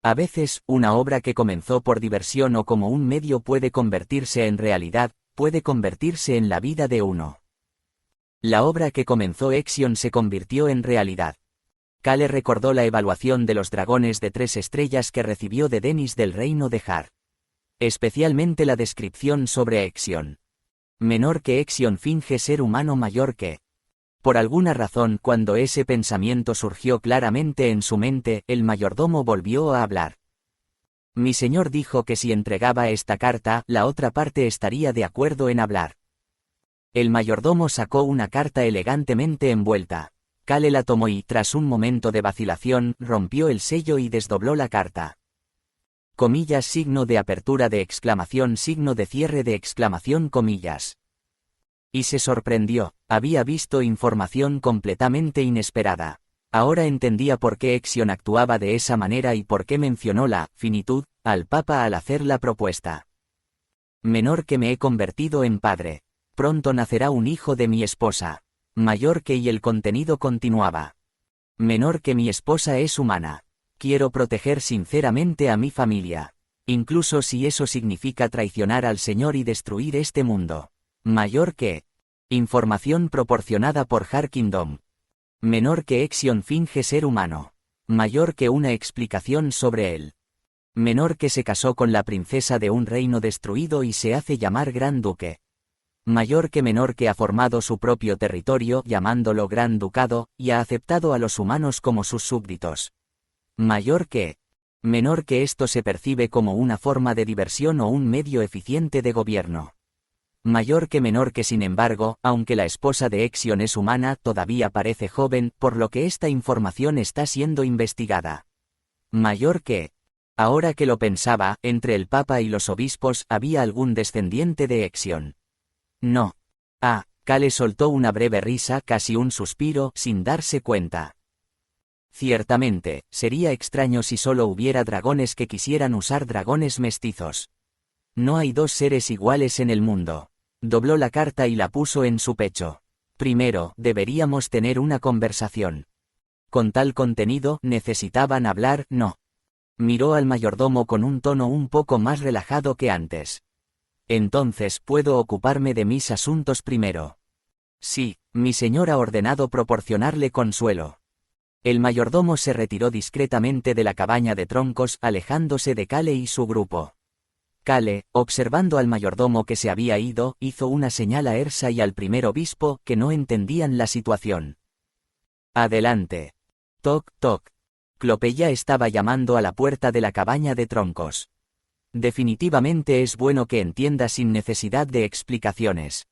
A veces, una obra que comenzó por diversión o como un medio puede convertirse en realidad, puede convertirse en la vida de uno. La obra que comenzó Exion se convirtió en realidad. Kale recordó la evaluación de los dragones de 3 estrellas que recibió de Dennis del reino de Har. Especialmente la descripción sobre Exion. Menor que Exion finge ser humano, mayor que. Por alguna razón, cuando ese pensamiento surgió claramente en su mente, el mayordomo volvió a hablar. Mi señor dijo que si entregaba esta carta, la otra parte estaría de acuerdo en hablar. El mayordomo sacó una carta elegantemente envuelta. Kale la tomó y, tras un momento de vacilación, rompió el sello y desdobló la carta. Comillas, signo de apertura de exclamación, signo de cierre de exclamación, comillas. Y se sorprendió, había visto información completamente inesperada. Ahora entendía por qué Exion actuaba de esa manera y por qué mencionó la finitud al Papa al hacer la propuesta. Menor que me he convertido en padre. Pronto nacerá un hijo de mi esposa. Mayor que y el contenido continuaba. Menor que mi esposa es humana. Quiero proteger sinceramente a mi familia. Incluso si eso significa traicionar al Señor y destruir este mundo. Mayor que. Información proporcionada por Harkindom. Menor que Exion finge ser humano. Mayor que una explicación sobre él. Menor que se casó con la princesa de un reino destruido y se hace llamar Gran Duque. Mayor que menor que ha formado su propio territorio llamándolo Gran Ducado, y ha aceptado a los humanos como sus súbditos. Mayor que. Menor que esto se percibe como una forma de diversión o un medio eficiente de gobierno. Mayor que menor que sin embargo, aunque la esposa de Exion es humana, todavía parece joven, por lo que esta información está siendo investigada. Mayor que. Ahora que lo pensaba, entre el Papa y los obispos había algún descendiente de Exion. No. Kale soltó una breve risa, casi un suspiro, sin darse cuenta. Ciertamente, sería extraño si solo hubiera dragones que quisieran usar dragones mestizos. No hay dos seres iguales en el mundo. Dobló la carta y la puso en su pecho. Primero, deberíamos tener una conversación. Con tal contenido, necesitaban hablar, no. Miró al mayordomo con un tono un poco más relajado que antes. Entonces puedo ocuparme de mis asuntos primero. Sí, mi señor ha ordenado proporcionarle consuelo. El mayordomo se retiró discretamente de la cabaña de troncos, alejándose de Kale y su grupo. Kale, observando al mayordomo que se había ido, hizo una señal a Ersa y al primer obispo, que no entendían la situación. Adelante. Toc, toc. Clopeya estaba llamando a la puerta de la cabaña de troncos. Definitivamente es bueno que entienda sin necesidad de explicaciones.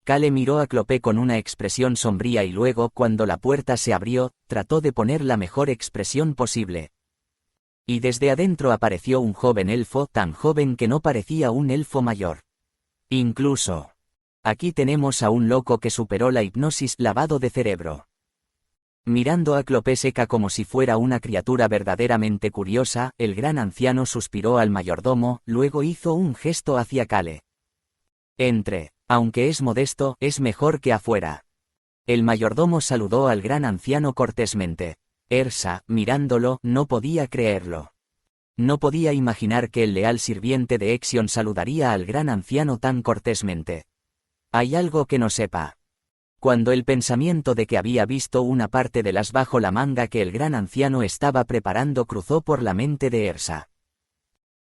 Kale miró a Clopé con una expresión sombría y luego, cuando la puerta se abrió, trató de poner la mejor expresión posible. Y desde adentro apareció un joven elfo, tan joven que no parecía un elfo mayor. Incluso. Aquí tenemos a un loco que superó la hipnosis, lavado de cerebro. Mirando a Clopé seca como si fuera una criatura verdaderamente curiosa, el gran anciano suspiró al mayordomo, luego hizo un gesto hacia Kale. Entre, aunque es modesto, es mejor que afuera. El mayordomo saludó al gran anciano cortésmente. Ersa, mirándolo, no podía creerlo. No podía imaginar que el leal sirviente de Exion saludaría al gran anciano tan cortésmente. ¿Hay algo que no sepa? Cuando el pensamiento de que había visto una parte del as bajo la manga que el gran anciano estaba preparando cruzó por la mente de Ersa.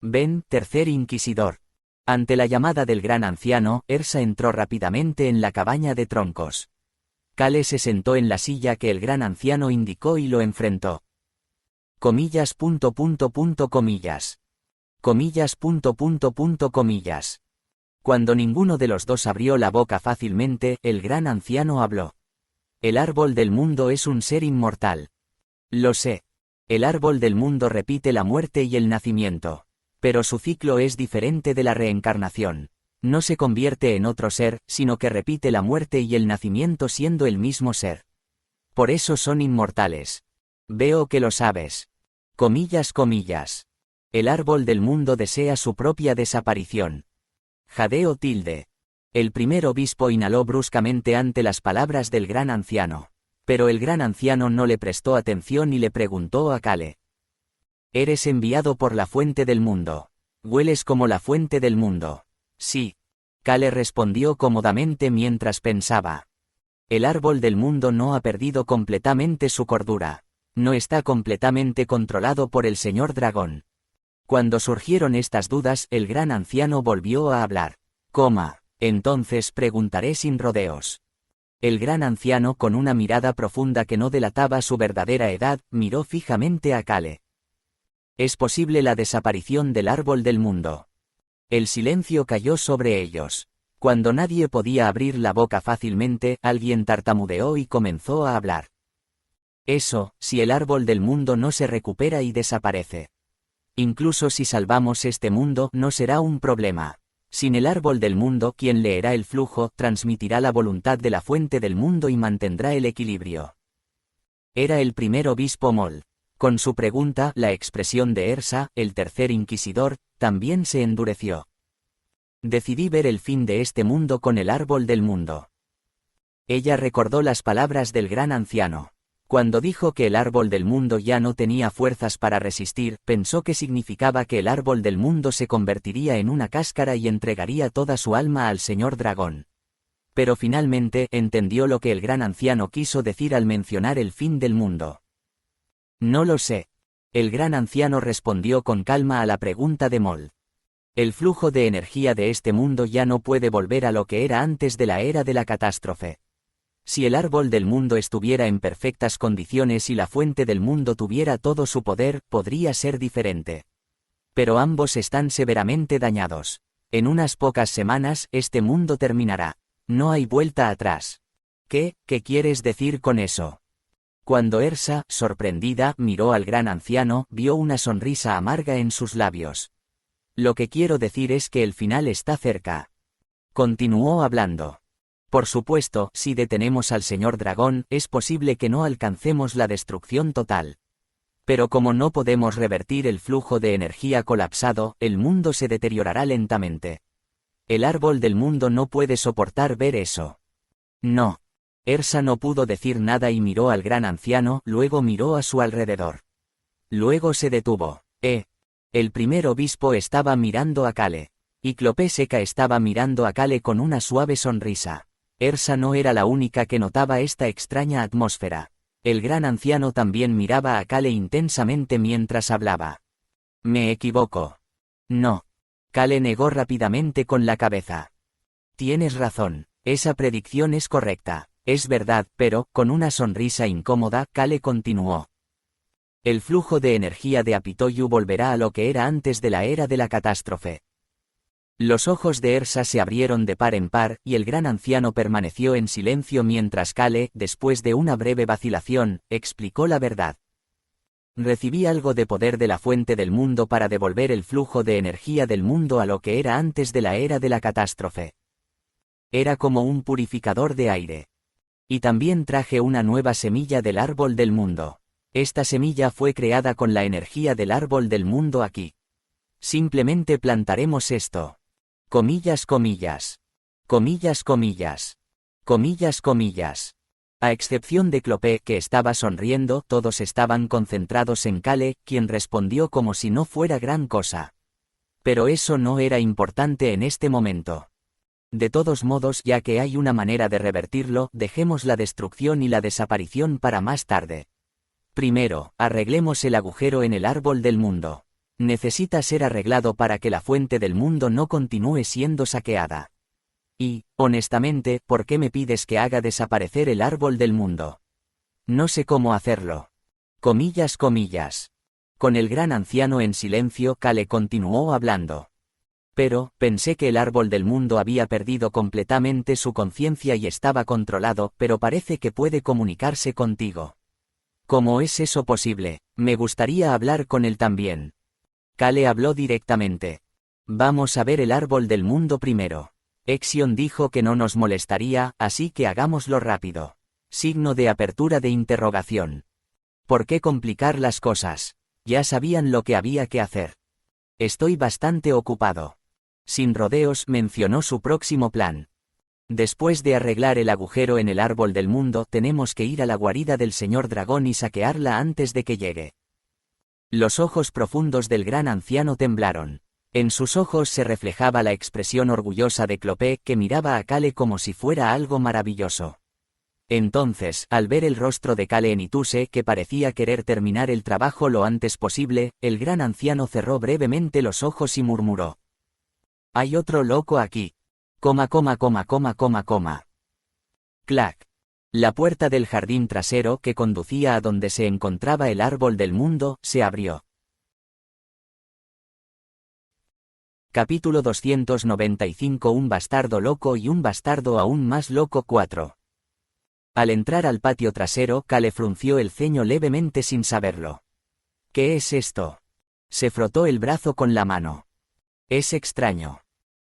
Ven, tercer inquisidor. Ante la llamada del gran anciano, Ersa entró rápidamente en la cabaña de troncos. Kale se sentó en la silla que el gran anciano indicó y lo enfrentó. Comillas. Comillas. Comillas. Cuando ninguno de los dos abrió la boca fácilmente, el gran anciano habló. El árbol del mundo es un ser inmortal. Lo sé. El árbol del mundo repite la muerte y el nacimiento. Pero su ciclo es diferente de la reencarnación. No se convierte en otro ser, sino que repite la muerte y el nacimiento siendo el mismo ser. Por eso son inmortales. Veo que lo sabes. Comillas. El árbol del mundo desea su propia desaparición. Jadeo tilde. El primer obispo inhaló bruscamente ante las palabras del gran anciano. Pero el gran anciano no le prestó atención y le preguntó a Kale. Eres enviado por la fuente del mundo. Hueles como la fuente del mundo. Sí. Kale respondió cómodamente mientras pensaba. El árbol del mundo no ha perdido completamente su cordura. No está completamente controlado por el señor dragón. Cuando surgieron estas dudas, el gran anciano volvió a hablar. Entonces preguntaré sin rodeos. El gran anciano, con una mirada profunda que no delataba su verdadera edad, miró fijamente a Kale. Es posible la desaparición del árbol del mundo. El silencio cayó sobre ellos. Cuando nadie podía abrir la boca fácilmente, alguien tartamudeó y comenzó a hablar. Eso, si el árbol del mundo no se recupera y desaparece. Incluso si salvamos este mundo, no será un problema. Sin el árbol del mundo, quien leerá el flujo, transmitirá la voluntad de la fuente del mundo y mantendrá el equilibrio. Era el primer obispo Mol. Con su pregunta, la expresión de Ersa, el tercer inquisidor, también se endureció. Decidí ver el fin de este mundo con el árbol del mundo. Ella recordó las palabras del gran anciano. Cuando dijo que el árbol del mundo ya no tenía fuerzas para resistir, pensó que significaba que el árbol del mundo se convertiría en una cáscara y entregaría toda su alma al señor dragón. Pero finalmente entendió lo que el gran anciano quiso decir al mencionar el fin del mundo. No lo sé. El gran anciano respondió con calma a la pregunta de Mol. El flujo de energía de este mundo ya no puede volver a lo que era antes de la era de la catástrofe. Si el árbol del mundo estuviera en perfectas condiciones y la fuente del mundo tuviera todo su poder, podría ser diferente. Pero ambos están severamente dañados. En unas pocas semanas, este mundo terminará. No hay vuelta atrás. ¿Qué quieres decir con eso? Cuando Ersa, sorprendida, miró al gran anciano, vio una sonrisa amarga en sus labios. Lo que quiero decir es que el final está cerca. Continuó hablando. Por supuesto, si detenemos al señor dragón, es posible que no alcancemos la destrucción total. Pero como no podemos revertir el flujo de energía colapsado, el mundo se deteriorará lentamente. El árbol del mundo no puede soportar ver eso. No. Ersa no pudo decir nada y miró al gran anciano, luego miró a su alrededor. Luego se detuvo. El primer obispo estaba mirando a Kale. Y Clopé Seca estaba mirando a Kale con una suave sonrisa. Ersa no era la única que notaba esta extraña atmósfera. El gran anciano también miraba a Kale intensamente mientras hablaba. ¿Me equivoco? No. Kale negó rápidamente con la cabeza. Tienes razón, esa predicción es correcta. Es verdad, pero, con una sonrisa incómoda, Kale continuó. El flujo de energía de Apitoyu volverá a lo que era antes de la era de la catástrofe. Los ojos de Ersa se abrieron de par en par, y el gran anciano permaneció en silencio mientras Kale, después de una breve vacilación, explicó la verdad. Recibí algo de poder de la fuente del mundo para devolver el flujo de energía del mundo a lo que era antes de la era de la catástrofe. Era como un purificador de aire. Y también traje una nueva semilla del árbol del mundo. Esta semilla fue creada con la energía del árbol del mundo aquí. Simplemente plantaremos esto. Comillas, comillas. Comillas, comillas. Comillas, comillas. A excepción de Clopé, que estaba sonriendo, todos estaban concentrados en Kale, quien respondió como si no fuera gran cosa. Pero eso no era importante en este momento. De todos modos, ya que hay una manera de revertirlo, dejemos la destrucción y la desaparición para más tarde. Primero, arreglemos el agujero en el árbol del mundo. Necesita ser arreglado para que la fuente del mundo no continúe siendo saqueada. Y, honestamente, ¿por qué me pides que haga desaparecer el árbol del mundo? No sé cómo hacerlo. Comillas, comillas. Con el gran anciano en silencio, Kale continuó hablando. Pero, pensé que el árbol del mundo había perdido completamente su conciencia y estaba controlado, pero parece que puede comunicarse contigo. ¿Cómo es eso posible? Me gustaría hablar con él también. Kale habló directamente. Vamos a ver el árbol del mundo primero. Exion dijo que no nos molestaría, así que hagámoslo rápido. Signo de apertura de interrogación. ¿Por qué complicar las cosas? Ya sabían lo que había que hacer. Estoy bastante ocupado. Sin rodeos, mencionó su próximo plan. Después de arreglar el agujero en el árbol del mundo, tenemos que ir a la guarida del señor dragón y saquearla antes de que llegue. Los ojos profundos del gran anciano temblaron. En sus ojos se reflejaba la expresión orgullosa de Clopé, que miraba a Kale como si fuera algo maravilloso. Entonces, al ver el rostro de Kale Nituse, que parecía querer terminar el trabajo lo antes posible, el gran anciano cerró brevemente los ojos y murmuró. Hay otro loco aquí. Clac. La puerta del jardín trasero que conducía a donde se encontraba el árbol del mundo, se abrió. Capítulo 295. Un bastardo loco y un bastardo aún más loco. 4. Al entrar al patio trasero, Kale frunció el ceño levemente sin saberlo. ¿Qué es esto? Se frotó el brazo con la mano. Es extraño.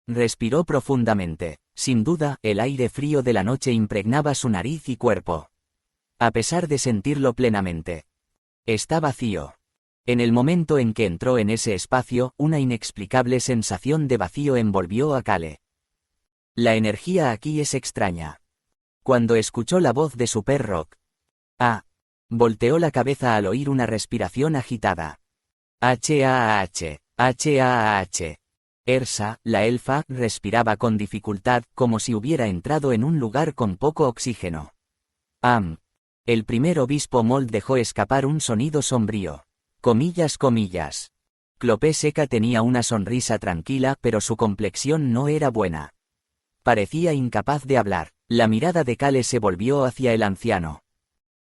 Respiró profundamente. Sin duda, el aire frío de la noche impregnaba su nariz y cuerpo. A pesar de sentirlo plenamente. Está vacío. En el momento en que entró en ese espacio, una inexplicable sensación de vacío envolvió a Kale. La energía aquí es extraña. Cuando escuchó la voz de Super Rock. Volteó la cabeza al oír una respiración agitada. H-A-H, H-A-H. Ersa, la elfa, respiraba con dificultad, como si hubiera entrado en un lugar con poco oxígeno. El primer obispo Mold dejó escapar un sonido sombrío. Comillas. Clopé Seca tenía una sonrisa tranquila, pero su complexión no era buena. Parecía incapaz de hablar. La mirada de Kale se volvió hacia el anciano.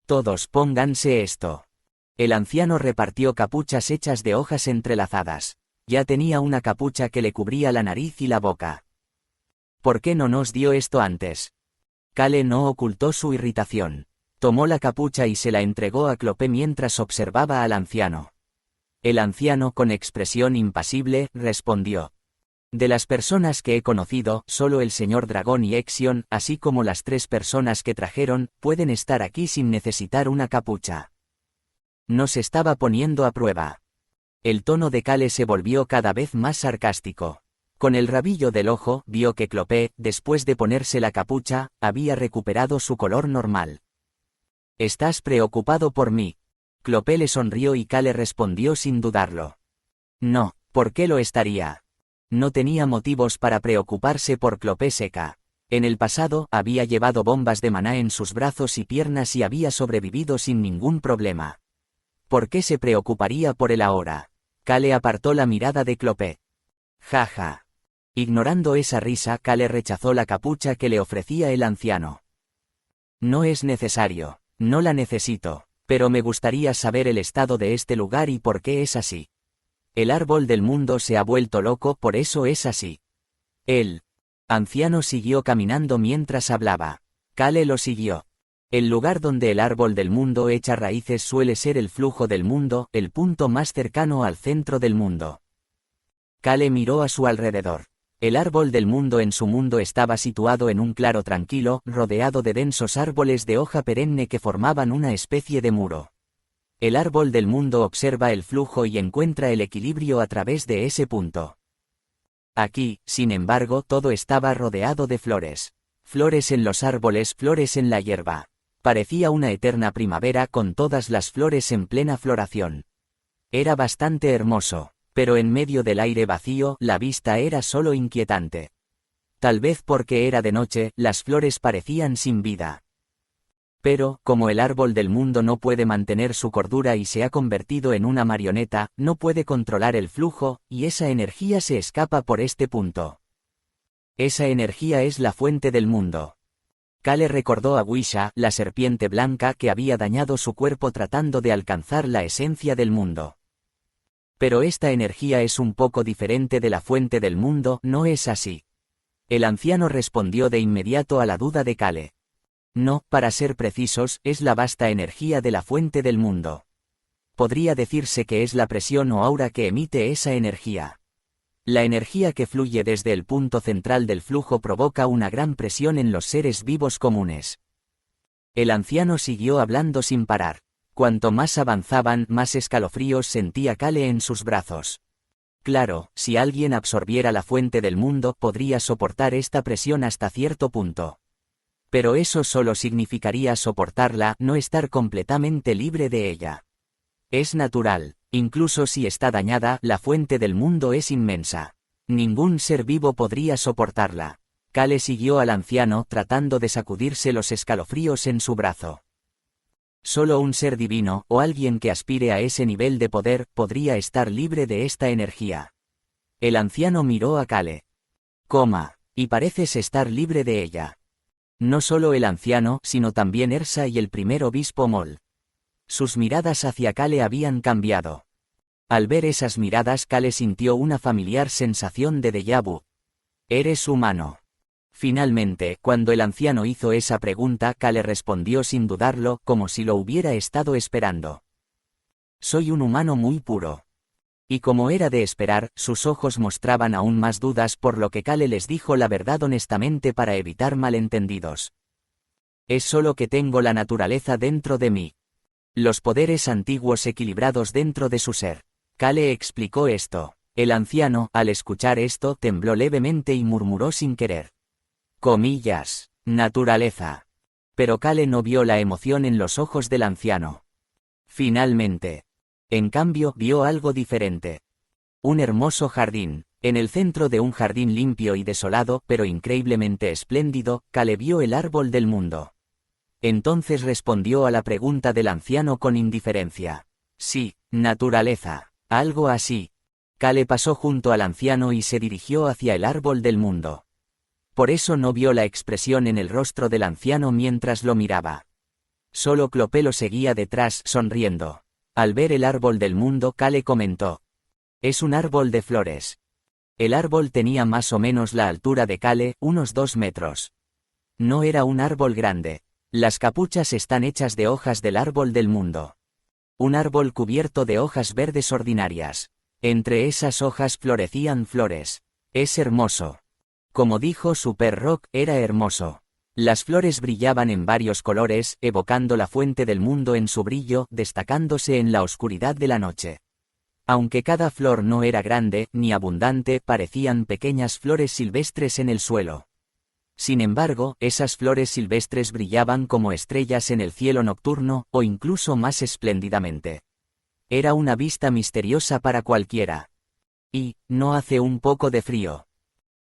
Todos pónganse esto. El anciano repartió capuchas hechas de hojas entrelazadas. Ya tenía una capucha que le cubría la nariz y la boca. ¿Por qué no nos dio esto antes? Kale no ocultó su irritación. Tomó la capucha y se la entregó a Clopé mientras observaba al anciano. El anciano, con expresión impasible, respondió. De las personas que he conocido, solo el señor Dragón y Exion, así como las 3 personas que trajeron, pueden estar aquí sin necesitar una capucha. Nos estaba poniendo a prueba. El tono de Kale se volvió cada vez más sarcástico. Con el rabillo del ojo, vio que Clopé, después de ponerse la capucha, había recuperado su color normal. ¿Estás preocupado por mí? Clopé le sonrió y Kale respondió sin dudarlo. No, ¿por qué lo estaría? No tenía motivos para preocuparse por Clopé Seca. En el pasado, había llevado bombas de maná en sus brazos y piernas y había sobrevivido sin ningún problema. ¿Por qué se preocuparía por él ahora? Kale apartó la mirada de Clopé. Jaja. Ignorando esa risa, Kale rechazó la capucha que le ofrecía el anciano. No es necesario, no la necesito, pero me gustaría saber el estado de este lugar y por qué es así. El árbol del mundo se ha vuelto loco, por eso es así. El anciano siguió caminando mientras hablaba. Kale lo siguió. El lugar donde el árbol del mundo echa raíces suele ser el flujo del mundo, el punto más cercano al centro del mundo. Kale miró a su alrededor. El árbol del mundo en su mundo estaba situado en un claro tranquilo, rodeado de densos árboles de hoja perenne que formaban una especie de muro. El árbol del mundo observa el flujo y encuentra el equilibrio a través de ese punto. Aquí, sin embargo, todo estaba rodeado de flores. Flores en los árboles, flores en la hierba. Parecía una eterna primavera con todas las flores en plena floración. Era bastante hermoso, pero en medio del aire vacío, la vista era solo inquietante. Tal vez porque era de noche, las flores parecían sin vida. Pero, como el árbol del mundo no puede mantener su cordura y se ha convertido en una marioneta, no puede controlar el flujo, y esa energía se escapa por este punto. Esa energía es la fuente del mundo. Kale recordó a Wisha, la serpiente blanca que había dañado su cuerpo tratando de alcanzar la esencia del mundo. Pero esta energía es un poco diferente de la fuente del mundo, ¿no es así? El anciano respondió de inmediato a la duda de Kale. No, para ser precisos, es la vasta energía de la fuente del mundo. Podría decirse que es la presión o aura que emite esa energía. La energía que fluye desde el punto central del flujo provoca una gran presión en los seres vivos comunes. El anciano siguió hablando sin parar. Cuanto más avanzaban, más escalofríos sentía Kale en sus brazos. Claro, si alguien absorbiera la fuente del mundo, podría soportar esta presión hasta cierto punto. Pero eso solo significaría soportarla, no estar completamente libre de ella. Es natural, incluso si está dañada, la fuente del mundo es inmensa. Ningún ser vivo podría soportarla. Kale siguió al anciano tratando de sacudirse los escalofríos en su brazo. Solo un ser divino, o alguien que aspire a ese nivel de poder, podría estar libre de esta energía. El anciano miró a Kale. Y pareces estar libre de ella. No solo el anciano, sino también Ersa y el primer obispo Mol. Sus miradas hacia Kale habían cambiado. Al ver esas miradas, Kale sintió una familiar sensación de déjà vu. «¿Eres humano?». Finalmente, cuando el anciano hizo esa pregunta, Kale respondió sin dudarlo, como si lo hubiera estado esperando. «Soy un humano muy puro». Y como era de esperar, sus ojos mostraban aún más dudas, por lo que Kale les dijo la verdad honestamente para evitar malentendidos. «Es solo que tengo la naturaleza dentro de mí. Los poderes antiguos equilibrados dentro de su ser». Kale explicó esto. El anciano, al escuchar esto, tembló levemente y murmuró sin querer. «Comillas, naturaleza». Pero Kale no vio la emoción en los ojos del anciano. Finalmente. En cambio, vio algo diferente. Un hermoso jardín. En el centro de un jardín limpio y desolado, pero increíblemente espléndido, Kale vio el árbol del mundo. Entonces respondió a la pregunta del anciano con indiferencia. «Sí, naturaleza. Algo así». Kale pasó junto al anciano y se dirigió hacia el árbol del mundo. Por eso no vio la expresión en el rostro del anciano mientras lo miraba. Solo Clope lo seguía detrás, sonriendo. Al ver el árbol del mundo, Kale comentó. «Es un árbol de flores». El árbol tenía más o menos la altura de Kale, unos 2 metros. No era un árbol grande. Las capuchas están hechas de hojas del árbol del mundo. Un árbol cubierto de hojas verdes ordinarias. Entre esas hojas florecían flores. «Es hermoso». Como dijo Super Rock, era hermoso. Las flores brillaban en varios colores, evocando la fuente del mundo en su brillo, destacándose en la oscuridad de la noche. Aunque cada flor no era grande, ni abundante, parecían pequeñas flores silvestres en el suelo. Sin embargo, esas flores silvestres brillaban como estrellas en el cielo nocturno, o incluso más espléndidamente. Era una vista misteriosa para cualquiera. Y, ¿no hace un poco de frío?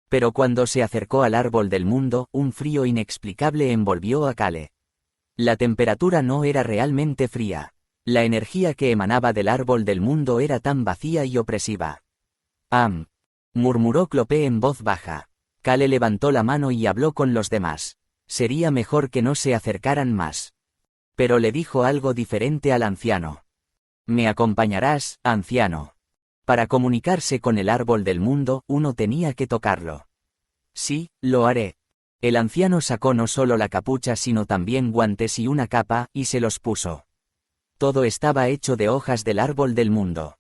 Pero cuando se acercó al árbol del mundo, un frío inexplicable envolvió a Kale. La temperatura no era realmente fría. La energía que emanaba del árbol del mundo era tan vacía y opresiva. Murmuró Clope en voz baja. Kale levantó la mano y habló con los demás. Sería mejor que no se acercaran más. Pero le dijo algo diferente al anciano. «Me acompañarás, anciano». Para comunicarse con el árbol del mundo, uno tenía que tocarlo. «Sí, lo haré». El anciano sacó no solo la capucha sino también guantes y una capa, y se los puso. Todo estaba hecho de hojas del árbol del mundo.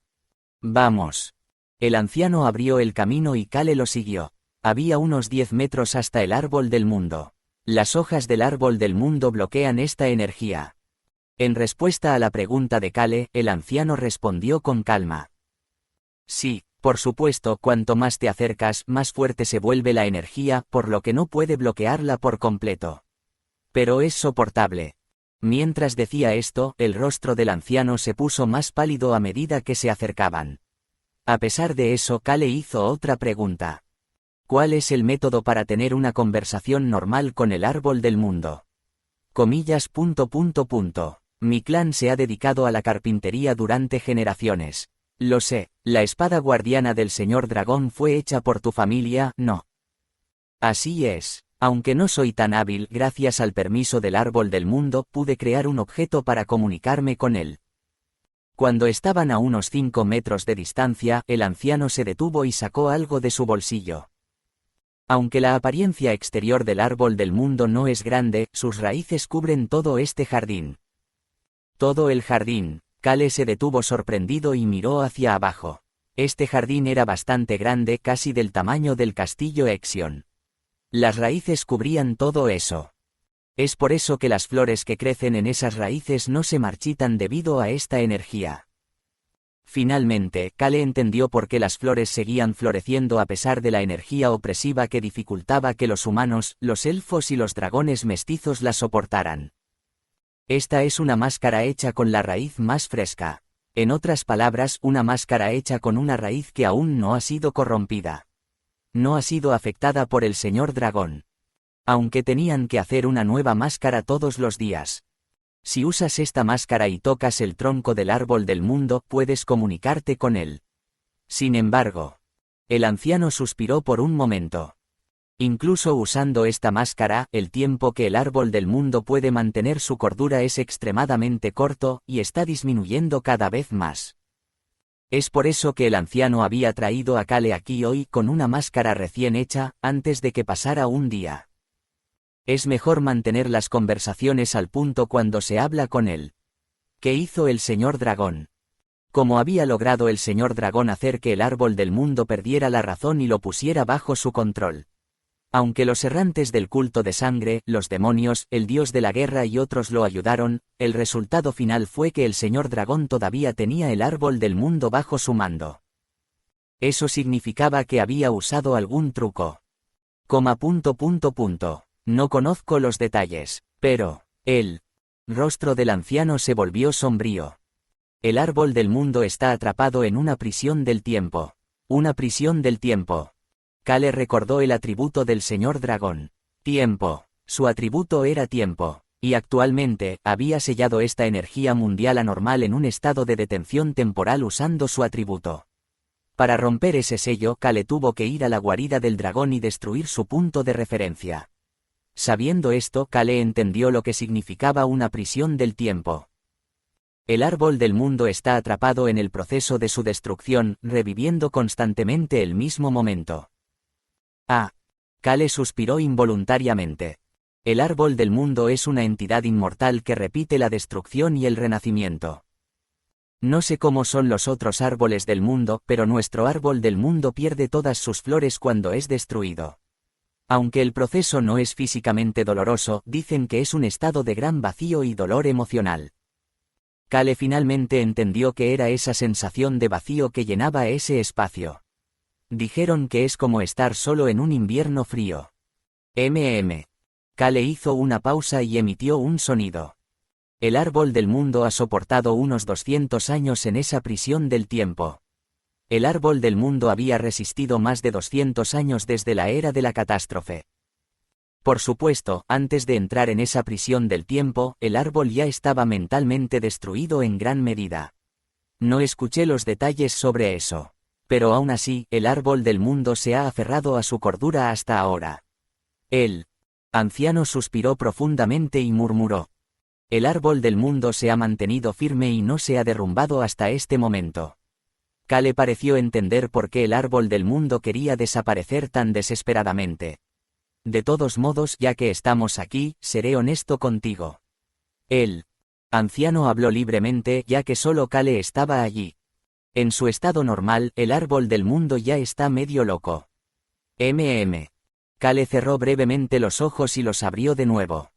«Vamos». El anciano abrió el camino y Kale lo siguió. Había unos 10 metros hasta el árbol del mundo. Las hojas del árbol del mundo bloquean esta energía. En respuesta a la pregunta de Kale, el anciano respondió con calma. «Sí, por supuesto, cuanto más te acercas, más fuerte se vuelve la energía, por lo que no puede bloquearla por completo. Pero es soportable». Mientras decía esto, el rostro del anciano se puso más pálido a medida que se acercaban. A pesar de eso, Kale hizo otra pregunta. «¿Cuál es el método para tener una conversación normal con el árbol del mundo?». Comillas. «Mi clan se ha dedicado a la carpintería durante generaciones. Lo sé, la espada guardiana del señor dragón fue hecha por tu familia, ¿no?». «Así es. Aunque no soy tan hábil, gracias al permiso del árbol del mundo, pude crear un objeto para comunicarme con él». Cuando estaban a unos 5 metros de distancia, el anciano se detuvo y sacó algo de su bolsillo. Aunque la apariencia exterior del árbol del mundo no es grande, sus raíces cubren todo este jardín. Todo el jardín. Kale se detuvo sorprendido y miró hacia abajo. Este jardín era bastante grande, casi del tamaño del castillo Exion. Las raíces cubrían todo eso. Es por eso que las flores que crecen en esas raíces no se marchitan debido a esta energía. Finalmente, Kale entendió por qué las flores seguían floreciendo a pesar de la energía opresiva que dificultaba que los humanos, los elfos y los dragones mestizos las soportaran. Esta es una máscara hecha con la raíz más fresca. En otras palabras, una máscara hecha con una raíz que aún no ha sido corrompida. No ha sido afectada por el señor dragón. Aunque tenían que hacer una nueva máscara todos los días. Si usas esta máscara y tocas el tronco del árbol del mundo, puedes comunicarte con él. Sin embargo, el anciano suspiró por un momento. Incluso usando esta máscara, el tiempo que el árbol del mundo puede mantener su cordura es extremadamente corto, y está disminuyendo cada vez más. Es por eso que el anciano había traído a Kale aquí hoy con una máscara recién hecha, antes de que pasara un día. Es mejor mantener las conversaciones al punto cuando se habla con él. ¿Qué hizo el señor dragón? ¿Cómo había logrado el señor dragón hacer que el árbol del mundo perdiera la razón y lo pusiera bajo su control? Aunque los errantes del culto de sangre, los demonios, el dios de la guerra y otros lo ayudaron, el resultado final fue que el señor dragón todavía tenía el árbol del mundo bajo su mando. Eso significaba que había usado algún truco. No conozco los detalles, pero, el rostro del anciano se volvió sombrío. El árbol del mundo está atrapado en una prisión del tiempo. Una prisión del tiempo. Kale recordó el atributo del señor dragón. Tiempo. Su atributo era tiempo, y actualmente, había sellado esta energía mundial anormal en un estado de detención temporal usando su atributo. Para romper ese sello, Kale tuvo que ir a la guarida del dragón y destruir su punto de referencia. Sabiendo esto, Kale entendió lo que significaba una prisión del tiempo. El árbol del mundo está atrapado en el proceso de su destrucción, reviviendo constantemente el mismo momento. Kale suspiró involuntariamente. El árbol del mundo es una entidad inmortal que repite la destrucción y el renacimiento. No sé cómo son los otros árboles del mundo, pero nuestro árbol del mundo pierde todas sus flores cuando es destruido. Aunque el proceso no es físicamente doloroso, dicen que es un estado de gran vacío y dolor emocional. Kale finalmente entendió que era esa sensación de vacío que llenaba ese espacio. Dijeron que es como estar solo en un invierno frío. Kale hizo una pausa y emitió un sonido. El árbol del mundo ha soportado unos 200 años en esa prisión del tiempo. El árbol del mundo había resistido más de 200 años desde la era de la catástrofe. Por supuesto, antes de entrar en esa prisión del tiempo, el árbol ya estaba mentalmente destruido en gran medida. No escuché los detalles sobre eso. Pero aún así, el árbol del mundo se ha aferrado a su cordura hasta ahora. El anciano suspiró profundamente y murmuró. El árbol del mundo se ha mantenido firme y no se ha derrumbado hasta este momento. Kale pareció entender por qué el árbol del mundo quería desaparecer tan desesperadamente. De todos modos, ya que estamos aquí, seré honesto contigo. El anciano habló libremente, ya que solo Kale estaba allí. En su estado normal, el árbol del mundo ya está medio loco. Kale cerró brevemente los ojos y los abrió de nuevo.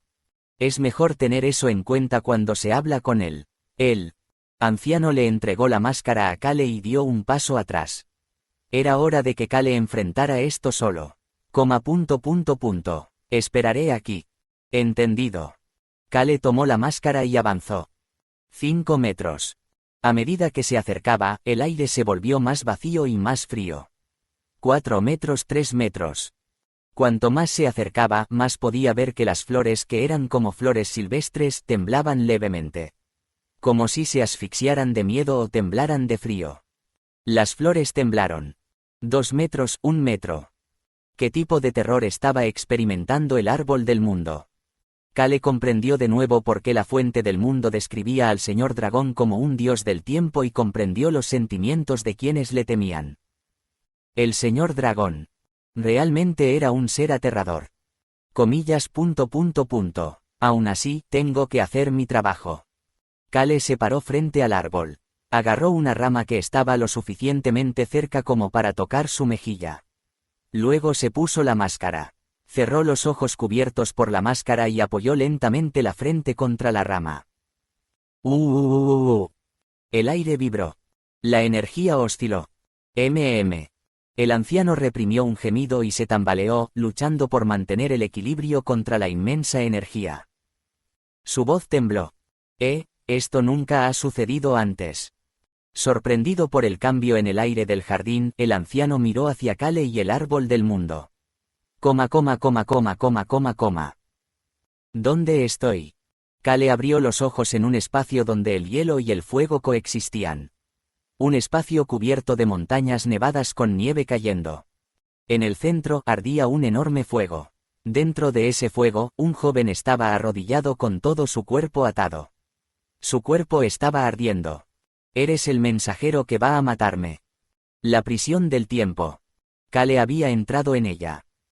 Es mejor tener eso en cuenta cuando se habla con él. El anciano le entregó la máscara a Kale y dio un paso atrás. Era hora de que Kale enfrentara esto solo. Esperaré aquí. Entendido. Kale tomó la máscara y avanzó. 5 metros. A medida que se acercaba, el aire se volvió más vacío y más frío. 4 metros, 3 metros. Cuanto más se acercaba, más podía ver que las flores, que eran como flores silvestres, temblaban levemente. Como si se asfixiaran de miedo o temblaran de frío. Las flores temblaron. 2 metros, 1 metro. ¿Qué tipo de terror estaba experimentando el árbol del mundo? Kale comprendió de nuevo por qué la fuente del mundo describía al señor dragón como un dios del tiempo y comprendió los sentimientos de quienes le temían. El señor dragón. Realmente era un ser aterrador. Aún así, tengo que hacer mi trabajo. Kale se paró frente al árbol. Agarró una rama que estaba lo suficientemente cerca como para tocar su mejilla. Luego se puso la máscara. Cerró los ojos cubiertos por la máscara y apoyó lentamente la frente contra la rama. El aire vibró. La energía osciló. El anciano reprimió un gemido y se tambaleó, luchando por mantener el equilibrio contra la inmensa energía. Su voz tembló. Esto nunca ha sucedido antes. Sorprendido por el cambio en el aire del jardín, el anciano miró hacia Kale y el árbol del mundo. ¿Dónde estoy? Kale abrió los ojos en un espacio donde el hielo y el fuego coexistían. Un espacio cubierto de montañas nevadas con nieve cayendo. En el centro ardía un enorme fuego. Dentro de ese fuego, un joven estaba arrodillado con todo su cuerpo atado. Su cuerpo estaba ardiendo. Eres el mensajero que va a matarme. La prisión del tiempo. Kale había entrado en ella.